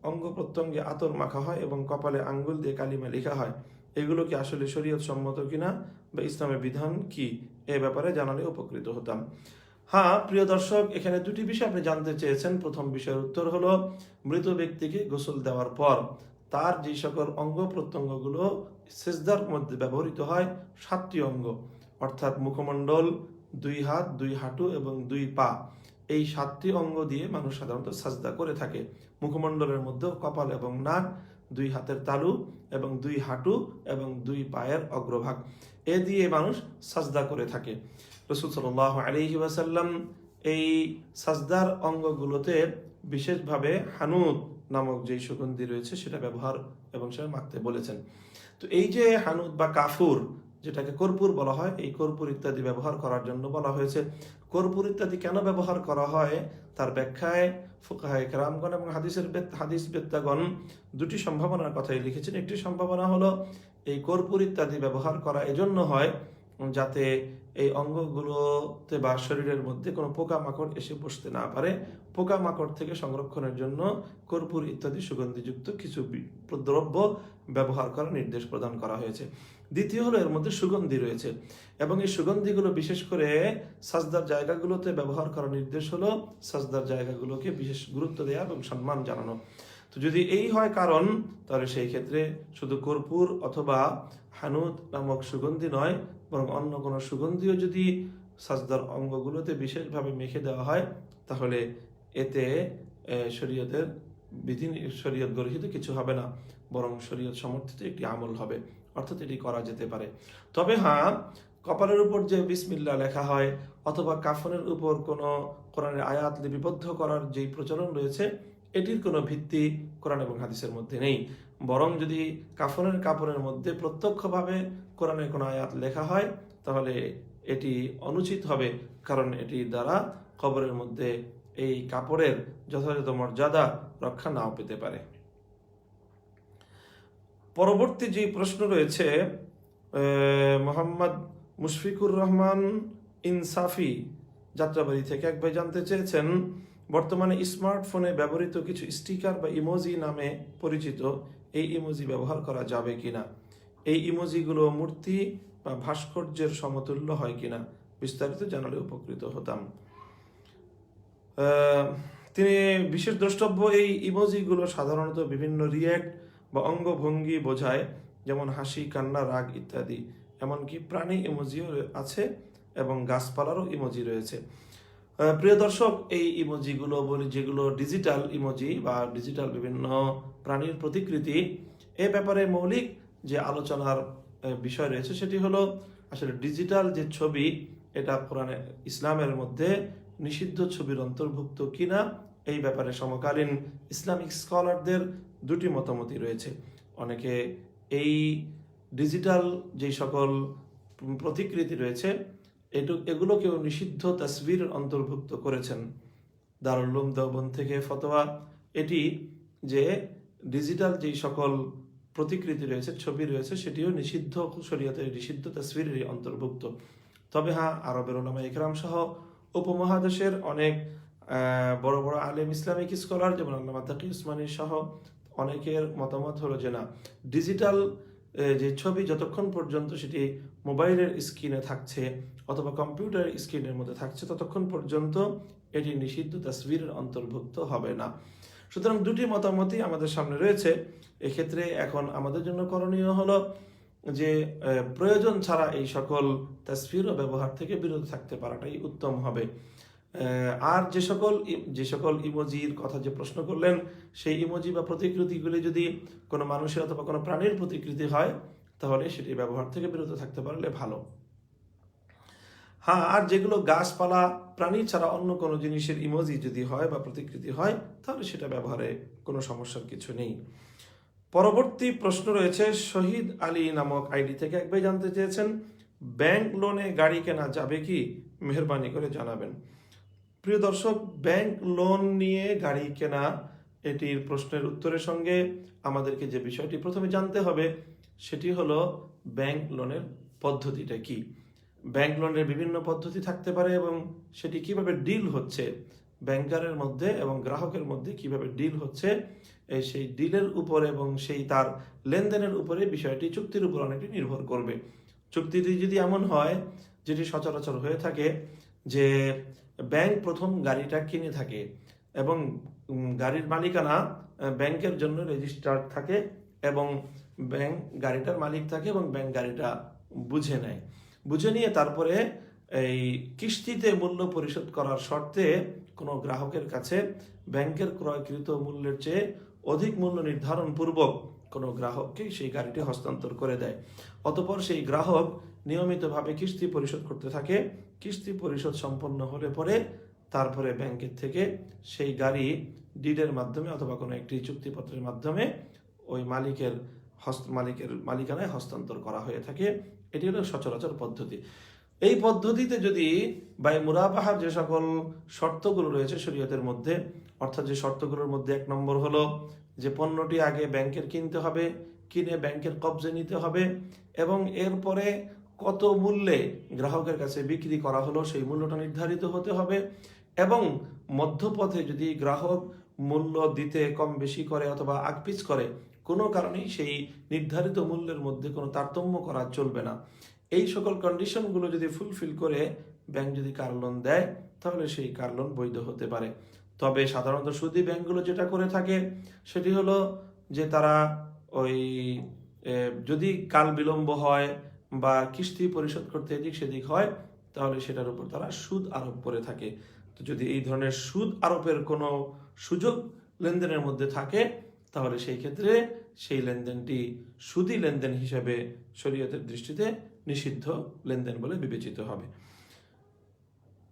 অঙ্গ প্রত্যঙ্গে আতর মাখা হয় এবং কপালে আঙ্গুল দিয়ে কালিমা লেখা হয়। এগুলো কি আসলে শরীয়ত সম্মত কিনা বা ইসলামের বিধান কি, এ ব্যাপারে জানালে উপকৃত হতাম। হ্যাঁ প্রিয় দর্শক, এখানে দুটি বিষয় আপনি জানতে চেয়েছেন। প্রথম বিষয়ের উত্তর হলো, মৃত ব্যক্তিকে গোসল দেওয়ার পর তার যে সকল অঙ্গ প্রত্যঙ্গগুলো সিজদার মধ্যে ব্যবহৃত হয়, 7টি অঙ্গ, অর্থাৎ মুখমণ্ডল, 2 হাত, 2 হাঁটু এবং 2 পা, এই 7টি অঙ্গ দিয়ে মানুষ সাধারণত সাজদা করে থাকে। মুখমণ্ডলের মধ্যে কপাল এবং নাক, 2 হাতের তালু এবং 2 হাঁটু এবং 2 পায়ের অগ্রভাগ, এ দিয়ে মানুষ সাজদা করে থাকে। রাসূল সাল্লাল্লাহু আলাইহি ওয়াসাল্লাম এই সাজদার অঙ্গগুলোতে বিশেষভাবে হানুত নামক যেই সুগন্ধি রয়েছে সেটা ব্যবহার এবং সেটা মাখতে বলেছেন। তো এই যে হানুত বা কাফুর, যেটাকে কর্পূর বলা হয়, এই কর্পূর ইত্যাদি ব্যবহার করার জন্য বলা হয়েছে। কর্পূর ইত্যাদি কেন ব্যবহার করা হয় তার ব্যাখ্যায় ফুকাহায়ে কেরামগণ এবং হাদিস বেত্তাগণ দুটি সম্ভাবনার কথাই লিখেছেন। একটি সম্ভাবনা হলো, এই কর্পূর ইত্যাদি ব্যবহার করা এজন্য হয় যাতে এই অঙ্গগুলোতে বা শরীরের মধ্যে কোনো পোকামাকড় এসে বসতে না পারে। পোকামাকড় থেকে সংরক্ষণের জন্য কর্পূর ইত্যাদি সুগন্ধিযুক্ত কিছু দ্রব্য ব্যবহার করার নির্দেশ প্রদান করা হয়েছে। দ্বিতীয় হলো, এর মধ্যে সুগন্ধি রয়েছে এবং এই সুগন্ধিগুলো বিশেষ করে সাজদার জায়গাগুলোতে ব্যবহার করার নির্দেশ হলো সাজদার জায়গাগুলোকে বিশেষ গুরুত্ব দেওয়া এবং সম্মান জানানো। তো যদি এই হয় কারণ, তাহলে সেই ক্ষেত্রে শুধু কর্পূর অথবা হানুত নামক সুগন্ধি নয়, বরং অন্য কোনো সুগন্ধিও যদি সাজদার অঙ্গগুলোতে বিশেষভাবে মেখে দেওয়া হয়, তাহলে এতে শরীয়তের বিধি, শরীয়ত গর্হিত কিছু হবে না, বরং শরীয়ত সমর্থিত একটি আমল হবে, অর্থাৎ এটি করা যেতে পারে। তবে হ্যাঁ, কপালের উপর যে বিসমিল্লাহ লেখা হয় অথবা কাফনের উপর কোনো কোরআনের আয়াত লিপিবদ্ধ করার যেই প্রচলন রয়েছে, এটির কোনো ভিত্তি কোরআন এবং হাদিসের মধ্যে নেই। বরং যদি কাফনের কাপড়ের মধ্যে প্রত্যক্ষভাবে কোরআনের কোনো আয়াত লেখা হয়, তাহলে এটি অনুচিত হবে, কারণ এটি দ্বারা কবরের মধ্যে এই কাপড়ের যথাযথ মর্যাদা রক্ষা নাও পেতে পারে। পরবর্তী যে প্রশ্ন রয়েছে মোহাম্মদ মুশফিকুর রহমান ইনসাফি যাত্রাবাড়ি থেকে। এক ভাই জানতে চেয়েছেন, বর্তমানে স্মার্টফোনে ব্যবহৃত কিছু স্টিকার বা ইমোজি নামে পরিচিত, এই ইমোজি ব্যবহার করা যাবে কিনা, এই ইমোজিগুলো মূর্তি বা ভাস্কর্যের সমতুল্য হয় কিনা, বিস্তারিত জানালে উপকৃত হতাম। তিনি বিশেষ দ্রষ্টব্য, এই ইমোজিগুলো সাধারণত বিভিন্ন রিয়্যাক্ট বা অঙ্গভঙ্গি বোঝায়, যেমন হাসি, কান্না, রাগ ইত্যাদি। এমনকি প্রাণী ইমোজিও আছে এবং গাছপালারও ইমোজি রয়েছে। প্রিয় দর্শক, এই ইমোজিগুলো বলি যেগুলো ডিজিটাল ইমোজি বা ডিজিটাল বিভিন্ন প্রাণীর প্রতিকৃতি, এ ব্যাপারে মৌলিক যে আলোচনার বিষয় রয়েছে সেটি হলো আসলে ডিজিটাল যে ছবি এটা কোরআনে ইসলামের মধ্যে নিষিদ্ধ ছবির অন্তর্ভুক্ত কিনা এই ব্যাপারে সমকালীন ইসলামিক স্কলারদের দুটি মতামতই রয়েছে। অনেকে এই ডিজিটাল যে সকল প্রতিকৃতি রয়েছে এগুলোকেও নিষিদ্ধ তাসবিরের অন্তর্ভুক্ত করেছেন। দারুল উলুম দেওবন্দ থেকে ফতোয়া এটি যে ডিজিটাল যেই সকল প্রতিকৃতি রয়েছে, ছবি রয়েছে, সেটিও নিষিদ্ধ, শরীয়তের নিষিদ্ধ তাসবিরেরই অন্তর্ভুক্ত। তবে হ্যাঁ, আরবের উলামা ইকরাম সহ উপমহাদেশের অনেক বড় বড় আলেম ইসলামিক স্কলার যেমন আল্লামা তাকি উসমানী সহ অনেকের মতামত হলো যে না, ডিজিটাল যে ছবি যতক্ষণ পর্যন্ত সেটি মোবাইলের স্ক্রিনে থাকছে অথবা কম্পিউটারের স্ক্রিনের মধ্যে থাকছে ততক্ষণ পর্যন্ত এটি নিষিদ্ধ তাসবিরের অন্তর্ভুক্ত হবে না। সুতরাং দুটি মতামতই আমাদের সামনে রয়েছে। এক্ষেত্রে এখন আমাদের জন্য করণীয় হলো যে প্রয়োজন ছাড়া এই সকল তাসবির ও ব্যবহার থেকে বিরত থাকতে পারাটাই উত্তম হবে। আর যে সকল ইমোজির কথা যে প্রশ্ন করলেন, সেই ইমোজি বা প্রতিকৃতিগুলি যদি কোনো মানুষের অথবা কোনো প্রাণীর প্রতিকৃতি হয় তাহলে সেটি ব্যবহার থেকে বিরত থাকতে পারলে ভালো। হ্যাঁ, আর যেগুলো গাছপালা প্রাণী ছাড়া অন্য কোনো জিনিসের ইমোজি যদি হয় বা প্রতিকৃতি হয় তাহলে সেটা ব্যবহারে কোনো সমস্যার কিছু নেই। পরবর্তী প্রশ্ন রয়েছে শহীদ আলী নামক আইডি থেকে। এক ভাই জানতে চেয়েছেন, ব্যাংক লোনে গাড়ি কেনা যাবে কি? মেহরবানি করে জানাবেন। প্রিয় দর্শক, ব্যাংক লোন নিয়ে গাড়ি কেনা এটির প্রশ্নের উত্তরের সঙ্গে আমাদেরকে যে বিষয়টি প্রথমে জানতে হবে সেটি হলো ব্যাংক লোনের পদ্ধতিটা কি। ব্যাংক লোনের বিভিন্ন পদ্ধতি থাকতে পারে এবং সেটি কিভাবে ডিল হচ্ছে ব্যাংকারের মধ্যে এবং গ্রাহকের মধ্যে কিভাবে ডিল হচ্ছে সেই ডিলের উপর এবং সেই তার লেনদেনের উপরে বিষয়টি চুক্তির উপর অনেকটি নির্ভর করবে। চুক্তিটি যদি এমন হয় যেটি সচরাচর হয়ে থাকে যে ব্যাংক প্রথম গাড়িটা কিনে থাকে এবং গাড়ির মালিকানা ব্যাংকের জন্য রেজিস্টার্ড থাকে এবং ব্যাংক গাড়িটার মালিক থাকে এবং ব্যাংক গাড়িটা বুঝে নিয়ে তারপরে এই কিস্তিতে মূল্য পরিশোধ করার শর্তে কোনো গ্রাহকের কাছে ব্যাংকের ক্রয়কৃত মূল্যের চেয়ে অধিক মূল্য নির্ধারণ পূর্বক কোনো গ্রাহককে সেই গাড়িটি হস্তান্তর করে দেয়। অতঃপর সেই গ্রাহক নিয়মিতভাবে কিস্তি পরিশোধ করতে থাকে। কিস্তি পরিশোধ সম্পন্ন হলে পরে তারপরে ব্যাংকের থেকে সেই গাড়ি ডিডের মাধ্যমে অথবা কোনো একটি চুক্তিপত্রের মাধ্যমে ওই মালিকের মালিকানায় হস্তান্তর করা হয়ে থাকে। এটি হলো সচরাচর পদ্ধতি। এই পদ্ধতিতে যদি বাই মুরাবাহার যে সকল শর্তগুলো রয়েছে শরীয়তের মধ্যে, অর্থাৎ যে শর্তগুলোর মধ্যে এক নম্বর হলো যে পণ্যটি আগে ব্যাংকের কিনতে হবে, কিনে ব্যাংকের কবজে নিতে হবে এবং এরপরে কত মূল্যে গ্রাহকের কাছে বিক্রি করা হলো সেই মূল্যটা নির্ধারিত হতে হবে এবং মধ্যপথে যদি গ্রাহক মূল্য দিতে কম বেশি করে অথবা আগপিছ করে কোনো কারণেই সেই নির্ধারিত মূল্যের মধ্যে কোনো তারতম্য করা চলবে না। এই সকল কন্ডিশনগুলো যদি ফুলফিল করে ব্যাংক যদি কার লোন দেয় তাহলে সেই কার লোন বৈধ হতে পারে। তবে সাধারণত সুদী ব্যাংকগুলো যেটা করে থাকে সেটি হলো যে তারা ওই যদি কাল বিলম্ব হয় বা কিস্তি পরিশোধ করতে এদিক সেদিক হয় তাহলে সেটার উপর তারা সুদ আরোপ করে থাকে। তো যদি এই ধরনের সুদ আরোপের কোনো সুযোগ লেনদেনের মধ্যে থাকে তাহলে সেই ক্ষেত্রে সেই লেনদেনটি সুদী লেনদেন হিসেবে শরীয়তের দৃষ্টিতে নিষিদ্ধ লেনদেন বলে বিবেচিত হবে।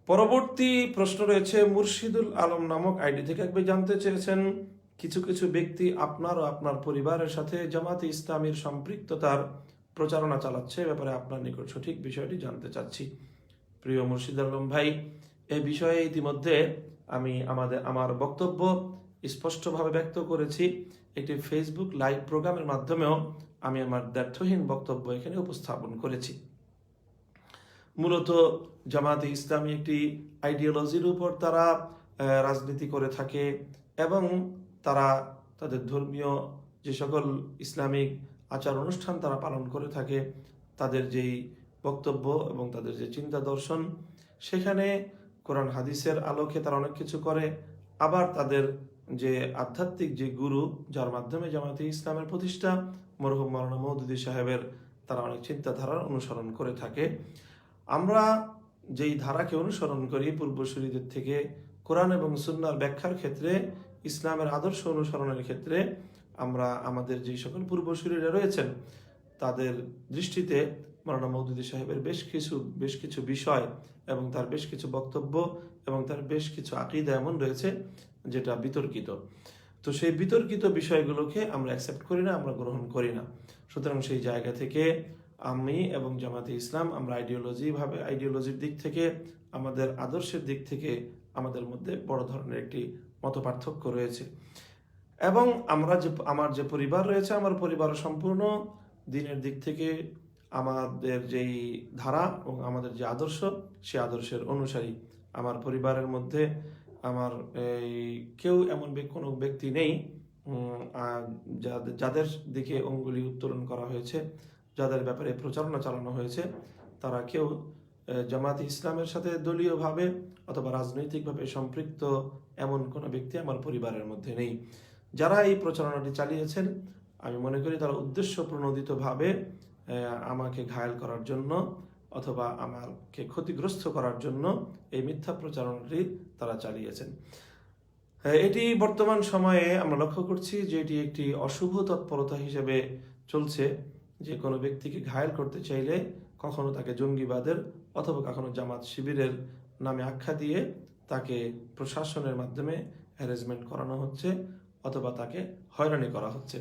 পরবর্তী প্রশ্ন রয়েছে মুর্শিদুল আলম নামক আইডি থেকে। একবার জানতে চেয়েছেন, কিছু কিছু ব্যক্তি আপনার ও আপনার পরিবারের সাথে জামাতে ইসলামীর সম্পৃক্ততার প্রচারণা চালাচ্ছে, ব্যাপারে আপনার নিকট সঠিক বিষয়টি জানতে চাচ্ছি। প্রিয় মুর্শিদ আলম ভাই, এই বিষয়ে ইতিমধ্যে আমি আমার বক্তব্য স্পষ্টভাবে ব্যক্ত করেছি। একটি ফেসবুক লাইভ প্রোগ্রামের মাধ্যমেও আমি আমার দ্ব্যর্থহীন বক্তব্য এখানে উপস্থাপন করেছি। মূলত জামাতে ইসলামী একটি আইডিওলজির উপর তারা রাজনীতি করে থাকে এবং তারা তাদের ধর্মীয় যে সকল ইসলামিক আচার অনুষ্ঠান তারা পালন করে থাকে, তাদের যেই বক্তব্য এবং তাদের যে চিন্তা দর্শন সেখানে কোরআন হাদিসের আলোকে তারা অনেক কিছু করে। আবার তাদের যে আধ্যাত্মিক যে গুরু যার মাধ্যমে জামাতে ইসলামের প্রতিষ্ঠা মরহুম মাওলানা মওদুদী সাহেবের তারা অনেক চিন্তাধারার অনুসরণ করে থাকে। আমরা যেই ধারাকে অনুসরণ করি পূর্বসূরীদের থেকে কোরআন এবং সুন্নাহর ব্যাখ্যার ক্ষেত্রে, ইসলামের আদর্শ অনুসরণের ক্ষেত্রে আমরা আমাদের যে সকল পূর্বসূরীরা রয়েছেন তাদের দৃষ্টিতে মাওলানা মওদুদী সাহেবের বেশ কিছু বিষয় এবং তার বেশ কিছু বক্তব্য এবং তার বেশ কিছু আকীদা এমন রয়েছে যেটা বিতর্কিত। তো সেই বিতর্কিত বিষয়গুলোকে আমরা অ্যাকসেপ্ট করি না, আমরা গ্রহণ করি না। সুতরাং সেই জায়গা থেকে আমি এবং জামাতে ইসলাম আমরা আইডিওলজির দিক থেকে, আমাদের আদর্শের দিক থেকে আমাদের মধ্যে বড় ধরনের একটি মতপার্থক্য রয়েছে। এবং আমার যে পরিবার রয়েছে, আমার পরিবার সম্পূর্ণ দিনের দিক থেকে আমাদের যেই ধারা এবং আমাদের যে আদর্শ, সে আদর্শের অনুসারী। আমার পরিবারের মধ্যে আমার কেউ এমন কোনো ব্যক্তি নেই যাদের দিকে অঙ্গুলি উত্তোলন করা হয়েছে, যাদের ব্যাপারে প্রচারণা চালানো হয়েছে, তারা কেউ জামাতে ইসলামের সাথে দলীয়ভাবে অথবা রাজনৈতিকভাবে সম্পৃক্ত এমন কোনো ব্যক্তি আমার পরিবারের মধ্যে নেই। যারা এই প্রচারণাটি চালিয়েছেন, আমি মনে করি তারা উদ্দেশ্য প্রণোদিতভাবে আমাকে ঘায়েল করার জন্য অথবা আমাকে ক্ষতিগ্রস্ত করার জন্য এই মিথ্যা প্রচারণাটি তারা চালিয়েছেন। এটি বর্তমান সময়ে আমরা লক্ষ্য করছি যে এটি একটি অশুভ তৎপরতা হিসেবে চলছে, যে কোনো ব্যক্তিকে ঘায়েল করতে চাইলে কখনো তাকে জঙ্গিবাদের অথবা কখনো জামাত শিবিরের নামে আখ্যা দিয়ে তাকে প্রশাসনের মাধ্যমে হ্যারাসমেন্ট করানো হচ্ছে অথবা তাকে হয়রানি করা হচ্ছে।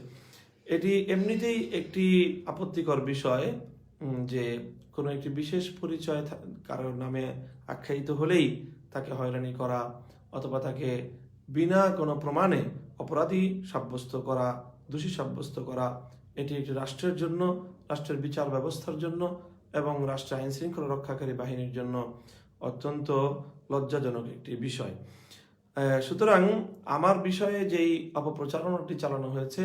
এটি এমনিতেই একটি আপত্তিকর বিষয় যে কোনো একটি বিশেষ পরিচয় কারোর নামে আখ্যায়িত হলেই তাকে হয়রানি করা অথবা তাকে বিনা কোনো প্রমাণে অপরাধী সাব্যস্ত করা, দোষী সাব্যস্ত করা, এটি একটি রাষ্ট্রের জন্য, রাষ্ট্রের বিচার ব্যবস্থার জন্য এবং রাষ্ট্রের আইন শৃঙ্খলা রক্ষাকারী বাহিনীর জন্য অত্যন্ত লজ্জাজনক একটি বিষয়। সুতরাং আমার বিষয়ে যেই অপপ্রচারণাটি চালানো হয়েছে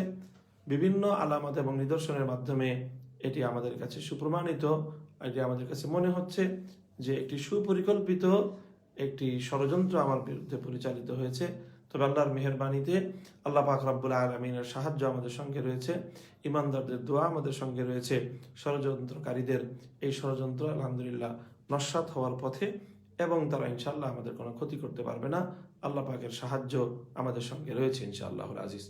বিভিন্ন আলামত এবং নিদর্শনের মাধ্যমে, এটি আমাদের কাছে সুপ্রমাণিত। এটি আমাদের কাছে মনে হচ্ছে যে একটি সুপরিকল্পিত একটি ষড়যন্ত্র আমার বিরুদ্ধে পরিচালিত হয়েছে। তবে আল্লাহর মেহেরবানিতে আল্লাহ পাক রব্বুল আলামিনের সাহায্য আমাদের সঙ্গে রয়েছে, ইমানদারদের দোয়া আমাদের সঙ্গে রয়েছে। ষড়যন্ত্রকারীদের এই ষড়যন্ত্র আলহামদুলিল্লাহ নস্যাৎ হওয়ার পথে এবং তারা ইনশাআল্লাহ আমাদের কোনো ক্ষতি করতে পারবে না। আল্লাহ পাকের সাহায্য আমাদের সঙ্গে রয়েছে ইনশাআল্লাহুল আজিজ।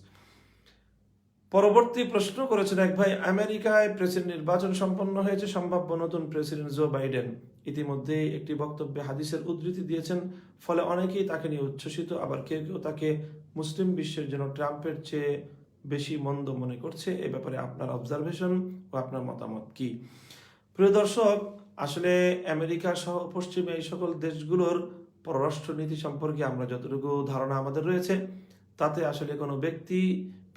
পরবর্তী প্রশ্ন করেছেন এক ভাই, আমেরিকায় প্রেসিডেন্ট নির্বাচন সম্পন্ন হয়েছে, সম্ভাব্য নতুন প্রেসিডেন্ট জো বাইডেন ইতিমধ্যে একটি বক্তব্যে হাদিসের উদ্ধৃতি দিয়েছেন, ফলে অনেকেই তাকে নিয়ে উচ্ছ্বসিত, আবার কেউ কেউ তাকে মুসলিম বিশ্বের জন্য ট্রাম্পের চেয়ে বেশি মন্দ মনে করছে। এ ব্যাপারে আপনার অবজারভেশন ও আপনার মতামত কি? প্রিয় দর্শক, আসলে আমেরিকা সহ পশ্চিমে এই সকল দেশগুলোর পররাষ্ট্রনীতি সম্পর্কে আমরা যতটুকু ধারণা আমাদের রয়েছে, তাতে আসলে কোনো ব্যক্তি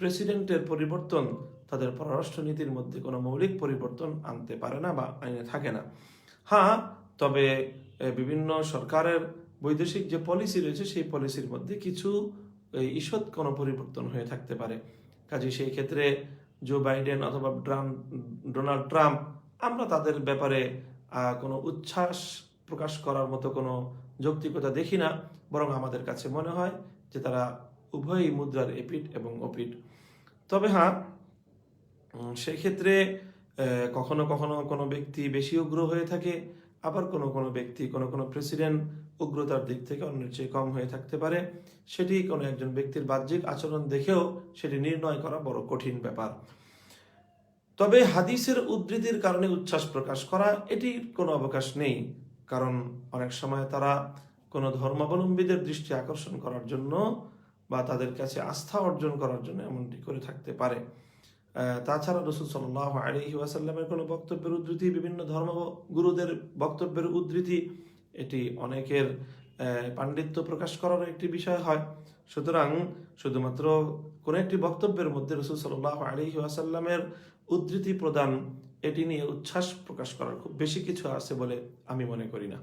প্রেসিডেন্টের পরিবর্তন তাদের পররাষ্ট্রনীতির মধ্যে কোনো মৌলিক পরিবর্তন আনতে পারে না বা আইনে থাকে না। হ্যাঁ, তবে বিভিন্ন সরকারের বৈদেশিক যে পলিসি রয়েছে সেই পলিসির মধ্যে কিছু ঈষৎ কোনো পরিবর্তন হয়ে থাকতে পারে। কাজে সেই ক্ষেত্রে জো বাইডেন অথবা ডোনাল্ড ট্রাম্প, আমরা তাদের ব্যাপারে কোনো উচ্ছ্বাস প্রকাশ করার মতো কোনো যৌক্তিকতা দেখি না, বরং আমাদের কাছে মনে হয় যে তারা উভয়ই মুদ্রার এপিঠ এবং ওপিঠ। তবে হ্যাঁ, সেই ক্ষেত্রে কখনো কখনো কোনো ব্যক্তি বেশি উগ্র হয়ে থাকে, আবার কোনো ব্যক্তি কোনো প্রেসিডেন্ট উগ্রতার দিক থেকে অন্যের চেয়ে কম হয়ে থাকতে পারে। সেটি কোনো একজন ব্যক্তির বাহ্যিক আচরণ দেখেও সেটি নির্ণয় করা বড় কঠিন ব্যাপার। তবে হাদিসের উদ্ধৃতির কারণে উচ্ছ্বাস প্রকাশ করা, এটির কোনো অবকাশ নেই, কারণ অনেক সময় তারা কোনো ধর্মাবলম্বীদের দৃষ্টি আকর্ষণ করার জন্য বা তাদের কাছে আস্থা অর্জন করার জন্য এমনটি করে থাকতে পারে। তাছাড়া রাসূল সাল্লাল্লাহু আলাইহি ওয়াসাল্লামের কোনো বক্তব্যের উদ্ধৃতি, বিভিন্ন ধর্মগুরুদের বক্তব্যের উদ্ধৃতি, এটি অনেকের পাণ্ডিত্য প্রকাশ করার একটি বিষয় হয়। সুতরাং শুধুমাত্র কোনো একটি বক্তব্যের মধ্যে রাসূল সাল্লাল্লাহু আলাইহি ওয়াসাল্লামের উদ্ধৃতি প্রদান, এটি নিয়ে উচ্ছ্বাস প্রকাশ করার খুব বেশি কিছু আছে বলে আমি মনে করি না।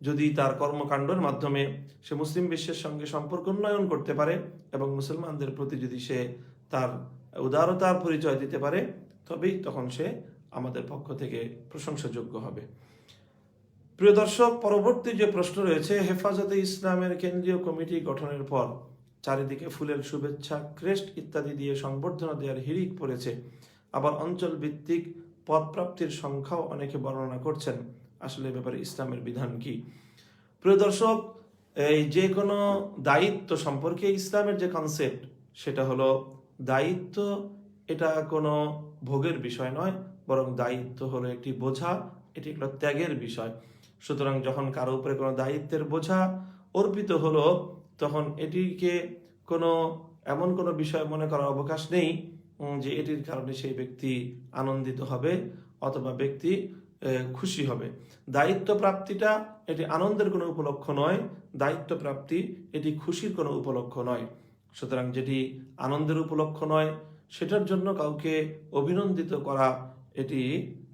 যদি তার কর্মকাণ্ডের মাধ্যমে সে মুসলিম বিশ্বের সঙ্গে সম্পর্ক উন্নয়ন করতে পারে এবং মুসলমানদের প্রতি যদি সে তার উদারতার পরিচয় দিতে পারে, তবেই তখন সে আমাদের পক্ষ থেকে প্রশংসাযোগ্য হবে। প্রিয় দর্শক, পরবর্তী যে প্রশ্ন রয়েছে, হেফাজতে ইসলামের কেন্দ্রীয় কমিটি গঠনের পর চারিদিকে ফুলের শুভেচ্ছা, ক্রেস্ট ইত্যাদি দিয়ে সংবর্ধনা দেওয়ার হিড়িক পড়েছে, আবার অঞ্চল ভিত্তিক পদপ্রাপ্তির সংখ্যাও অনেকে বর্ণনা করছেন। আসলে ব্যাপারে ইসলামের বিধান কি? প্রিয় দর্শক, এই যে কোনো দায়িত্ব সম্পর্কে ইসলামের যে কনসেপ্ট, সেটা হলো দায়িত্ব এটা কোনো ভোগের বিষয় নয়, বরং দায়িত্ব হলো একটি বোঝা, এটি হলো ত্যাগের বিষয়। সুতরাং যখন কারো উপরে কোনো দায়িত্বের বোঝা অর্পিত হলো, তখন এটিকে কোনো এমন কোনো বিষয় মনে করার অবকাশ নেই যে এটির কারণে সেই ব্যক্তি আনন্দিত হবে অথবা ব্যক্তি খুশি হবে। দায়িত্ব প্রাপ্তিটা এটি আনন্দের কোনো উপলক্ষ নয়, দায়িত্ব প্রাপ্তি এটি খুশির কোনো উপলক্ষ নয়। সুতরাং যেটি আনন্দের উপলক্ষ নয়, সেটার জন্য কাউকে অভিনন্দিত করা এটি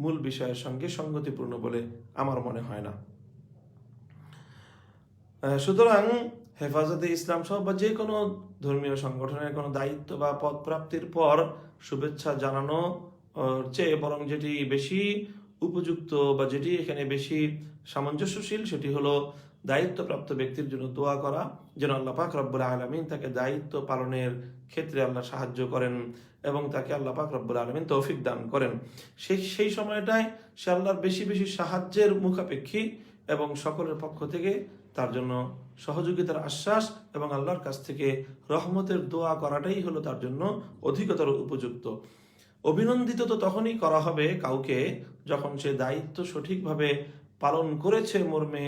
মূল বিষয়ের সঙ্গে সঙ্গতিপূর্ণ বলে আমার মনে হয় না। সুতরাং হেফাজতে ইসলাম সহ বা যে কোনো ধর্মীয় সংগঠনের কোনো দায়িত্ব বা পদ প্রাপ্তির পর শুভেচ্ছা জানানো চেয়ে বরং যেটি বেশি উপযুক্ত বা যেটি এখানে বেশি সামঞ্জস্যশীল, সেটি হলো দায়িত্বপ্রাপ্ত ব্যক্তির জন্য দোয়া করা, যেন আল্লাহ পাক রব্বুল আলামিন তাকে দায়িত্ব পালনের ক্ষেত্রে আল্লাহ সাহায্য করেন এবং তাকে আল্লাহ পাক রব্বুল আলামিন তৌফিক দান করেন। সেই সময়টায় সে আল্লাহর বেশি বেশি সাহায্যের মুখাপেক্ষী এবং সকলের পক্ষ থেকে তার জন্য সহযোগিতার আশ্বাস এবং আল্লাহর কাছ থেকে রহমতের দোয়া করাটাই হলো তার জন্য অধিকতর উপযুক্ত। অভিনন্দিত তো তখনই করা হবে কাউকে যখন সে দায়িত্ব সঠিকভাবে পালন করেছে মর্মে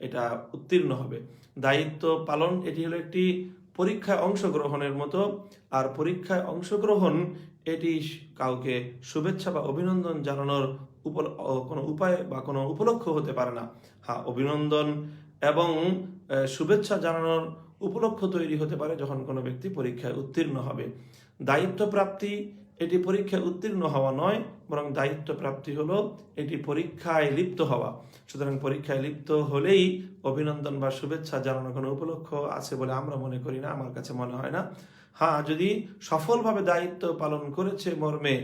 এটা উত্তীর্ণ হবে। দায়িত্ব পালন এটি হলো একটি পরীক্ষায় অংশগ্রহণের মতো, আর পরীক্ষায় অংশগ্রহণ এটি কাউকে শুভেচ্ছা বা অভিনন্দন জানানোর কোনো উপায় বা কোনো উপলক্ষ হতে পারে না। হ্যাঁ, অভিনন্দন এবং শুভেচ্ছা জানানোর উপলক্ষ তৈরি হতে পারে যখন কোনো ব্যক্তি পরীক্ষায় উত্তীর্ণ হবে। দায়িত্ব প্রাপ্তি এটি পরীক্ষায় উত্তীর্ণ হওয়া নয়, বরং দায়িত্ব প্রাপ্তি হলো এটি পরীক্ষায় লিপ্ত হওয়া। সুতরাং পরীক্ষায় লিপ্ত হলেই অভিনন্দন বা শুভেচ্ছা জানানোর কোনো উপলক্ষ আছে বলে আমরা মনে করি না, আমার কাছে মনে হয় না। হ্যাঁ, যদি সফলভাবে দায়িত্ব পালন করেছে মর্মে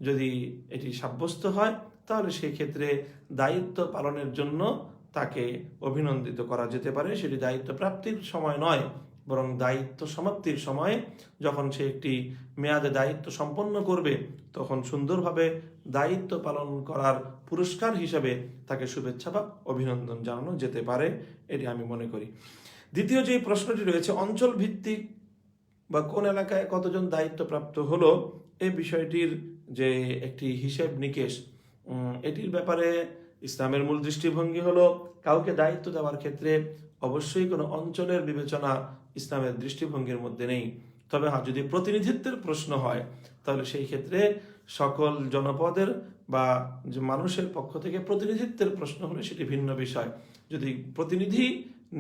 যদি এটি সাব্যস্ত হয়, তাহলে সেই ক্ষেত্রে দায়িত্ব পালনের জন্য তাকে অভিনন্দিত করা যেতে পারে। সেটি দায়িত্ব প্রাপ্তির সময় নয়, বরং দায়িত্ব সমাপ্তির সময়ে যখন সে একটি মেয়াদে দায়িত্ব সম্পন্ন করবে, তখন সুন্দরভাবে দায়িত্ব পালন করার পুরস্কার হিসেবে তাকে শুভেচ্ছা বা অভিনন্দন জানানো যেতে পারে, এটি আমি মনে করি। দ্বিতীয় যে প্রশ্নটি রয়েছে, অঞ্চল ভিত্তিক বা কোন এলাকায় কতজন দায়িত্বপ্রাপ্ত হলো, এই বিষয়টির যে একটি হিসেব নিকেশ, এটির ব্যাপারে ইসলামের মূল দৃষ্টিভঙ্গি হলো কাউকে দায়িত্ব দেওয়ার ক্ষেত্রে অবশ্যই কোনো অঞ্চলের বিবেচনা ইসলামের দৃষ্টিভঙ্গির মধ্যে নেই। তবে হ্যাঁ, যদি প্রতিনিধিত্বের প্রশ্ন হয়, তাহলে সেই ক্ষেত্রে সকল জনপদের বা যে মানুষের পক্ষ থেকে প্রতিনিধিত্বের প্রশ্ন হলে সেটি ভিন্ন বিষয়। যদি প্রতিনিধি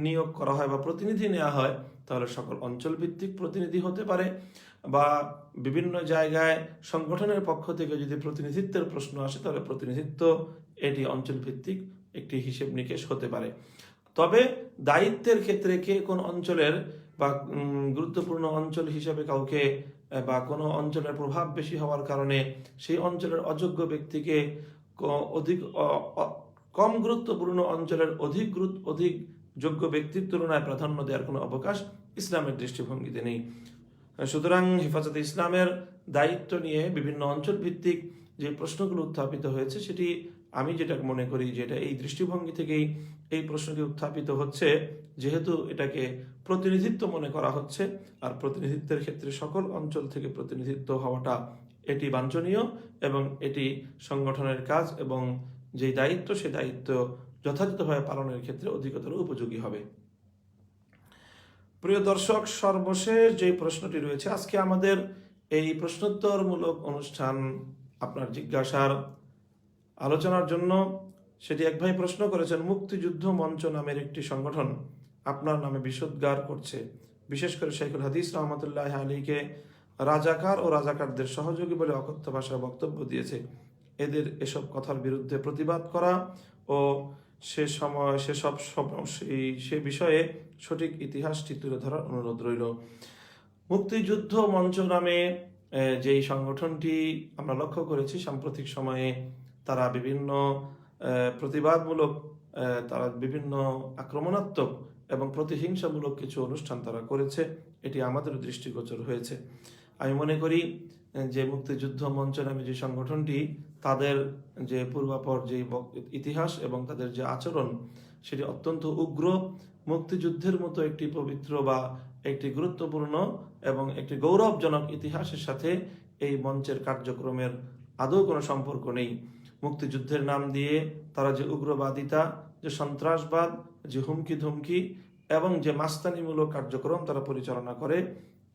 নিয়োগ করা হয় বা প্রতিনিধি নেওয়া হয়, তাহলে সকল অঞ্চল ভিত্তিক প্রতিনিধি হতে পারে, বা বিভিন্ন জায়গায় সংগঠনের পক্ষ থেকে যদি প্রতিনিধিত্বের প্রশ্ন আসে, তাহলে প্রতিনিধিত্ব এটি অঞ্চল ভিত্তিক একটি হিসেব নিকেশ হতে পারে। তবে দায়িত্বের ক্ষেত্রে কে কোন অঞ্চলের বা গুরুত্বপূর্ণ অঞ্চল হিসেবে কাউকে বা কোনো অঞ্চলের প্রভাব বেশি হওয়ার কারণে সেই অঞ্চলের অযোগ্য ব্যক্তিকে অধিক কম গুরুত্বপূর্ণ অঞ্চলের অধিক যোগ্য ব্যক্তির তুলনায় প্রাধান্য দেওয়ার কোনো অবকাশ ইসলামের দৃষ্টিভঙ্গিতে নেই। সুতরাং হেফাজতে ইসলামের দায়িত্ব নিয়ে বিভিন্ন অঞ্চল ভিত্তিক যে প্রশ্নগুলো উত্থাপিত হয়েছে, সেটি আমি যেটা মনে করি যে এটা এই দৃষ্টিভঙ্গি থেকেই এই প্রশ্নটি উত্থাপিত হচ্ছে, যেহেতু এটাকে প্রতিনিধিত্ব মনে করা হচ্ছে, আর প্রতিনিধিত্বের ক্ষেত্রে সকল অঞ্চল থেকে প্রতিনিধিত্ব হওয়াটা এটি বাঞ্ছনীয় এবং এটি সংগঠনের কাজ এবং যে দায়িত্ব, সে দায়িত্ব যথাযথভাবে পালনের ক্ষেত্রে অধিকতর উপযোগী হবে। প্রিয় দর্শক, সর্বশেষ যে প্রশ্নটি রয়েছে আজকে আমাদের এই প্রশ্নোত্তরমূলক অনুষ্ঠান আপনার জিজ্ঞাসার আলোচনার জন্য, সেটি এক ভাই প্রশ্ন করেছেন, মুক্তিযুদ্ধ মঞ্চ নামের একটি সংগঠন আপনার নামে বিষোদ্গার করছে, বিশেষ করে শাইখুল হাদিস রহমতুল্লাহ আলীকে রাজাকার ও রাজাকারদের সহযোগী বলে অকথ্য ভাষায় বক্তব্য দিয়েছে। এদের এসব কথার বিরুদ্ধে প্রতিবাদ করা ও সে বিষয়ে সঠিক ইতিহাসটি তুলে ধরার অনুরোধ রইল। মুক্তিযুদ্ধ মঞ্চ নামে যেই সংগঠনটি আমরা লক্ষ্য করেছি সাম্প্রতিক সময়ে, তারা বিভিন্ন প্রতিবাদমূলক, তারা বিভিন্ন আক্রমণাত্মক এবং প্রতিহিংসামূলক কিছু অনুষ্ঠান তারা করেছে, এটি আমাদের দৃষ্টিগোচর হয়েছে। আমি মনে করি যে মুক্তিযুদ্ধ মঞ্চ নামে যে সংগঠনটি, তাদের যে পূর্বাপর যে ইতিহাস এবং তাদের যে আচরণ, সেটি অত্যন্ত উগ্র। মুক্তিযুদ্ধের মতো একটি পবিত্র বা একটি গুরুত্বপূর্ণ এবং একটি গৌরবজনক ইতিহাসের সাথে এই মঞ্চের কার্যক্রমের আদৌ কোনো সম্পর্ক নেই। মুক্তিযুদ্ধের নাম দিয়ে তারা যে উগ্রবাদিতা, যে সন্ত্রাসবাদ, যে হুমকি ধুমকি এবং যে মাস্তানিমূলক কার্যক্রম তারা পরিচালনা করে,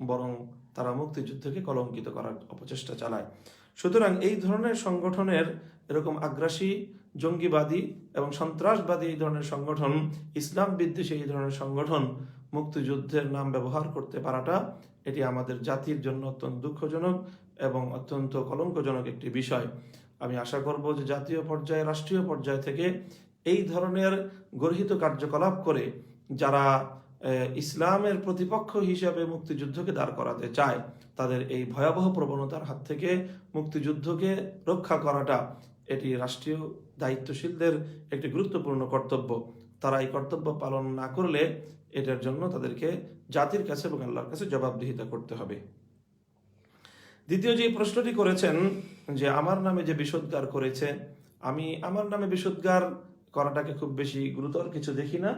বরং তারা মুক্তিযুদ্ধকে কলঙ্কিত করার অপচেষ্টা চালায়। সুতরাং এই ধরনের সংগঠনের, এরকম আগ্রাসী, জঙ্গিবাদী এবং সন্ত্রাসবাদী এই ধরনের সংগঠন, ইসলাম বিদ্বেষী এই ধরনের সংগঠন মুক্তিযুদ্ধের নাম ব্যবহার করতে পারাটা, এটি আমাদের জাতির জন্য অত্যন্ত দুঃখজনক এবং অত্যন্ত কলঙ্কজনক একটি বিষয়। আমি আশা করব যে জাতীয় পর্যায়ে, রাষ্ট্রীয় পর্যায় থেকে এই ধরনের গর্হিত কার্যকলাপ করে যারা ইসলামের প্রতিপক্ষ হিসাবে মুক্তিযুদ্ধকে দাঁড় করাতে চায়, তাদের এই ভয়াবহ প্রবণতার হাত থেকে মুক্তিযুদ্ধকে রক্ষা করাটা, এটি রাষ্ট্রীয় দায়িত্বশীলদের একটি গুরুত্বপূর্ণ কর্তব্য। তারা এই কর্তব্য পালন না করলে এটার জন্য তাদেরকে জাতির কাছে এবং আল্লাহর কাছে জবাবদিহিতা করতে হবে। দ্বিতীয় যে প্রশ্নটি করেছেন যে আমার নামে যে বিষোদ্গার করেছে, আমি আমার নামে বিষোদ্গার করাটাকে খুব বেশি গুরুতর কিছু দেখি না।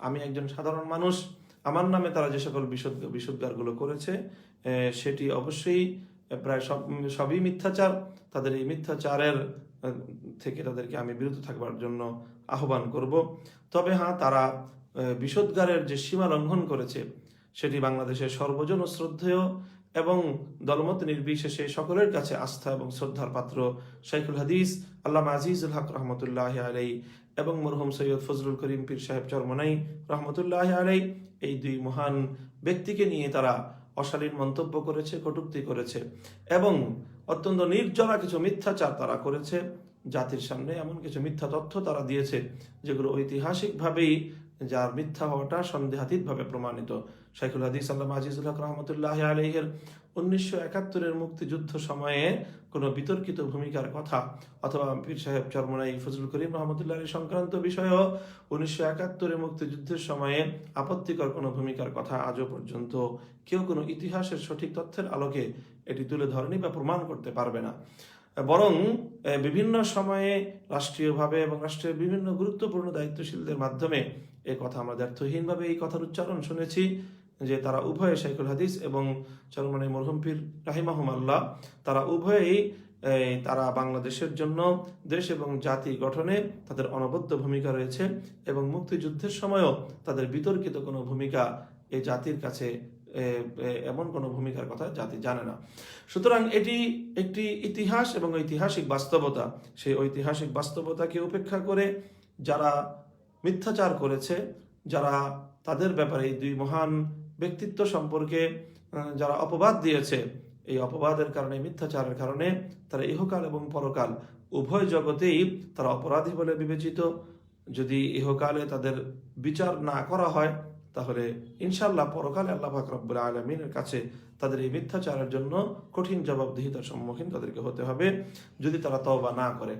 আমি একজন সাধারণ মানুষ, আমার নামে তারা যে সকল বিষোদ্গারগুলো করেছে সেটি অবশ্যই প্রায় সবই মিথ্যাচার। তাদের এই মিথ্যাচারের থেকে তাদেরকে আমি বিরত থাকবার জন্য আহ্বান করব। তবে হ্যাঁ, তারা বিষোদ্গারের যে সীমা লঙ্ঘন করেছে সেটি বাংলাদেশের সর্বজন শ্রদ্ধেয় এবং দলমত নির্বিশেষে সকলের কাছে আস্থা এবং শ্রদ্ধার পাত্র শাইখুল হাদিস আল্লামা আজিজুল হক রহমতুল্লাহ আলাই এবং মরহুম সৈয়দ ফজলুল করিম পীর সাহেব চরমনাই রহমতুল্লাহ আলাই, এই দুই মহান ব্যক্তিকে নিয়ে তারা অশালীন মন্তব্য করেছে, কটূক্তি করেছে এবং অত্যন্ত নির্জরা কিছু মিথ্যাচার তারা করেছে। জাতির সামনে এমন কিছু মিথ্যা তথ্য তারা দিয়েছে যেগুলো ঐতিহাসিকভাবেই, যার মিথ্যা হওয়াটা সন্দেহাতীতভাবে প্রমাণিত। শাইখুল হাদিস আল্লামা আজিজুল হক রহমতুল্লাহ আলাইহির 1971-এর মুক্তিযুদ্ধ সময়ে কোনো বিতর্কিত ভূমিকার কথা অথবা পীর সাহেব চরমনাই ফজলুল করিম রহমতুল্লাহ আলাইহি সংক্রান্ত বিষয়েও 1971-এর মুক্তিযুদ্ধের সময়ে আপত্তিকর কোনো ভূমিকার কথা আজও পর্যন্ত কেউ কোনো ইতিহাসের সঠিক তথ্যের আলোকে এটি তুলে ধরেনি বা প্রমাণ করতে পারবে না। বরং বিভিন্ন সময়ে রাষ্ট্রীয়ভাবে এবং রাষ্ট্রের বিভিন্ন গুরুত্বপূর্ণ দায়িত্বশীলদের মাধ্যমে এই কথা আমরা দ্ব্যর্থহীনভাবে এই কথার উচ্চারণ শুনেছি যে তারা উভয়ে, শাইখুল হাদিস এবং চরমনাই মরহুম পীর রাহিমাহুমাল্লাহ, তারা উভয়েই তারা বাংলাদেশের জন্য দেশ এবং জাতি গঠনে তাদের অনবদ্য ভূমিকা রয়েছে এবং মুক্তিযুদ্ধের সময়ও তাদের বিতর্কিত কোনো ভূমিকা এই জাতির কাছে, এমন কোনো ভূমিকার কথা জাতি জানে না। সুতরাং এটি একটি ইতিহাস এবং ঐতিহাসিক বাস্তবতা। সেই ঐতিহাসিক বাস্তবতাকে উপেক্ষা করে যারা মিথ্যাচার করেছে, যারা তাদের ব্যাপারে এই দুই মহান ব্যক্তিত্ব সম্পর্কে যারা অপবাদ দিয়েছে, এই অপবাদের কারণে, মিথ্যাচারের কারণে তারা ইহকাল এবং পরকাল উভয় জগতেই তারা অপরাধী বলে বিবেচিত। যদি ইহকালে তাদের বিচার না করা হয় তাহলে ইনশাআল্লাহ পরকালে আল্লাহ পাক রব্বুল আলামিনের কাছে তাদের এই মিথ্যাচারের জন্য কঠিন জবাবদিহিতার সম্মুখীন তাদেরকে হতে হবে যদি তারা তওবা না করে।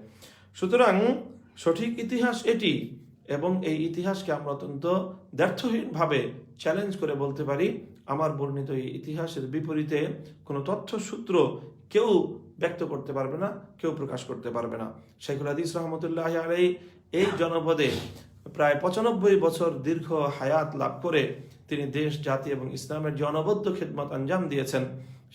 সুতরাং সঠিক ইতিহাস এটি, এবং এই ইতিহাসকে আমরা অত্যন্ত দ্ব্যর্থহীনভাবে চ্যালেঞ্জ করে বলতে পারি, আমার বর্ণিত এই ইতিহাসের বিপরীতে কোনো তথ্যসূত্র কেউ ব্যক্ত করতে পারবে না, কেউ প্রকাশ করতে পারবে না। শাইখুল হাদিস রহমতুল্লাহ আলাইহি এই জনপদে প্রায় 95 বছর দীর্ঘ হায়াত লাভ করে তিনি দেশ, জাতি এবং ইসলামের যে অনবদ্য খেদমত আঞ্জাম দিয়েছেন,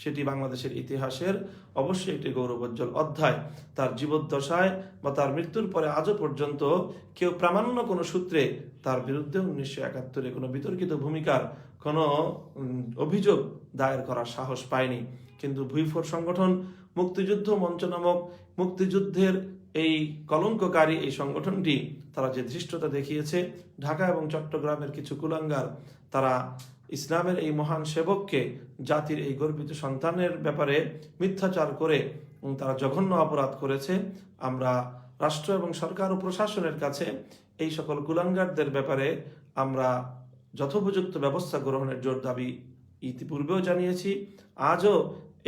সেটি বাংলাদেশের ইতিহাসের অবশ্যই একটি গৌরবোজ্জ্বল অধ্যায়। তার জীবদ্দশায় বা তার মৃত্যুর পরে আজও পর্যন্ত কেউ প্রামাণ্য কোনো সূত্রে তার বিরুদ্ধে 1971-এ কোনো বিতর্কিত ভূমিকার কোনো অভিযোগ দায়ের করার সাহস পায়নি। কিন্তু ভুইফোর সংগঠন মুক্তিযুদ্ধ মঞ্চ নামক মুক্তিযুদ্ধের এই কলঙ্ককারী এই সংগঠনটি তারা যে ধৃষ্টতা দেখিয়েছে, ঢাকা এবং চট্টগ্রামের কিছু কুলাঙ্গার তারা ইসলামের এই মহান সেবককে, জাতির এই গর্বিত সন্তানের ব্যাপারে মিথ্যাচার করে তারা জঘন্য অপরাধ করেছে। আমরা রাষ্ট্র এবং সরকার ও প্রশাসনের কাছে এই সকল কুলাঙ্গারদের ব্যাপারে আমরা যথোপযুক্ত ব্যবস্থা গ্রহণের জোর দাবি ইতিপূর্বেও জানিয়েছি। আজও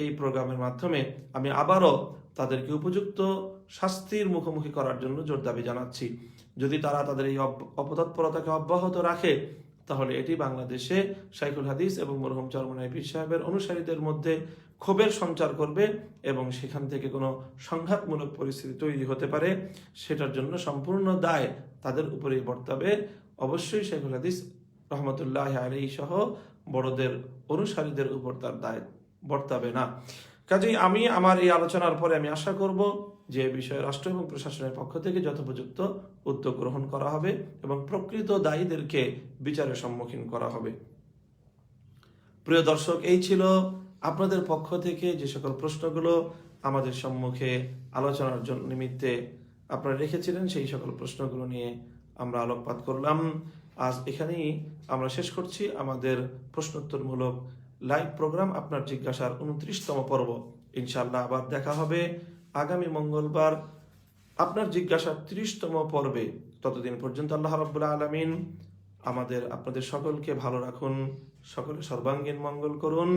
এই প্রোগ্রামের মাধ্যমে আমি আবারও তাদেরকে উপযুক্ত শাস্তির মুখোমুখি করার জন্য জোর দাবি জানাচ্ছি। যদি তারা তাদের এই অপতৎপরতাকে অব্যাহত রাখে তাহলে এটি বাংলাদেশে শাইখুল হাদিস এবং মরহুম চরমনাই পীর সাহেবের অনুসারীদের মধ্যে ক্ষোভের সঞ্চার করবে এবং সেখান থেকে কোনো সংঘাতমূলক পরিস্থিতি তৈরি হতে পারে। সেটার জন্য সম্পূর্ণ দায় তাদের উপরেই বর্তাবে। অবশ্যই শাইখুল হাদিস রহমতুল্লাহ আলাইহি সহ বড়দের অনুসারীদের উপর তার দায় বর্তাবে না। কাজেই আমি আমার এই আলোচনার পরে আমি আশা করব যে এ বিষয়ে রাষ্ট্র এবং প্রশাসনের পক্ষ থেকে যথোপযুক্ত উদ্যোগ গ্রহণ করা হবে এবং প্রকৃত দায়ীদেরকে বিচারের সম্মুখীন করা হবে। প্রিয় দর্শক, এই ছিল আপনাদের পক্ষ থেকে যে সকল প্রশ্নগুলো আমাদের সম্মুখে আলোচনার জন্য নিমিত্তে আপনারা রেখেছিলেন, সেই সকল প্রশ্নগুলো নিয়ে আমরা আলোকপাত করলাম। আজ এখানেই আমরা শেষ করছি আমাদের প্রশ্নোত্তরমূলক লাইভ প্রোগ্রাম আপনার জিজ্ঞাসার 29তম পর্ব। ইনশাআল্লাহ আবার দেখা হবে আগামী মঙ্গলবার আপনার জিজ্ঞাসার 30তম পর্বে। ততদিন পর্যন্ত আল্লাহ রাব্বুল আলামিন আপনাদের সকলকে ভালো রাখুন, সকলের সর্বাঙ্গীন মঙ্গল করুন।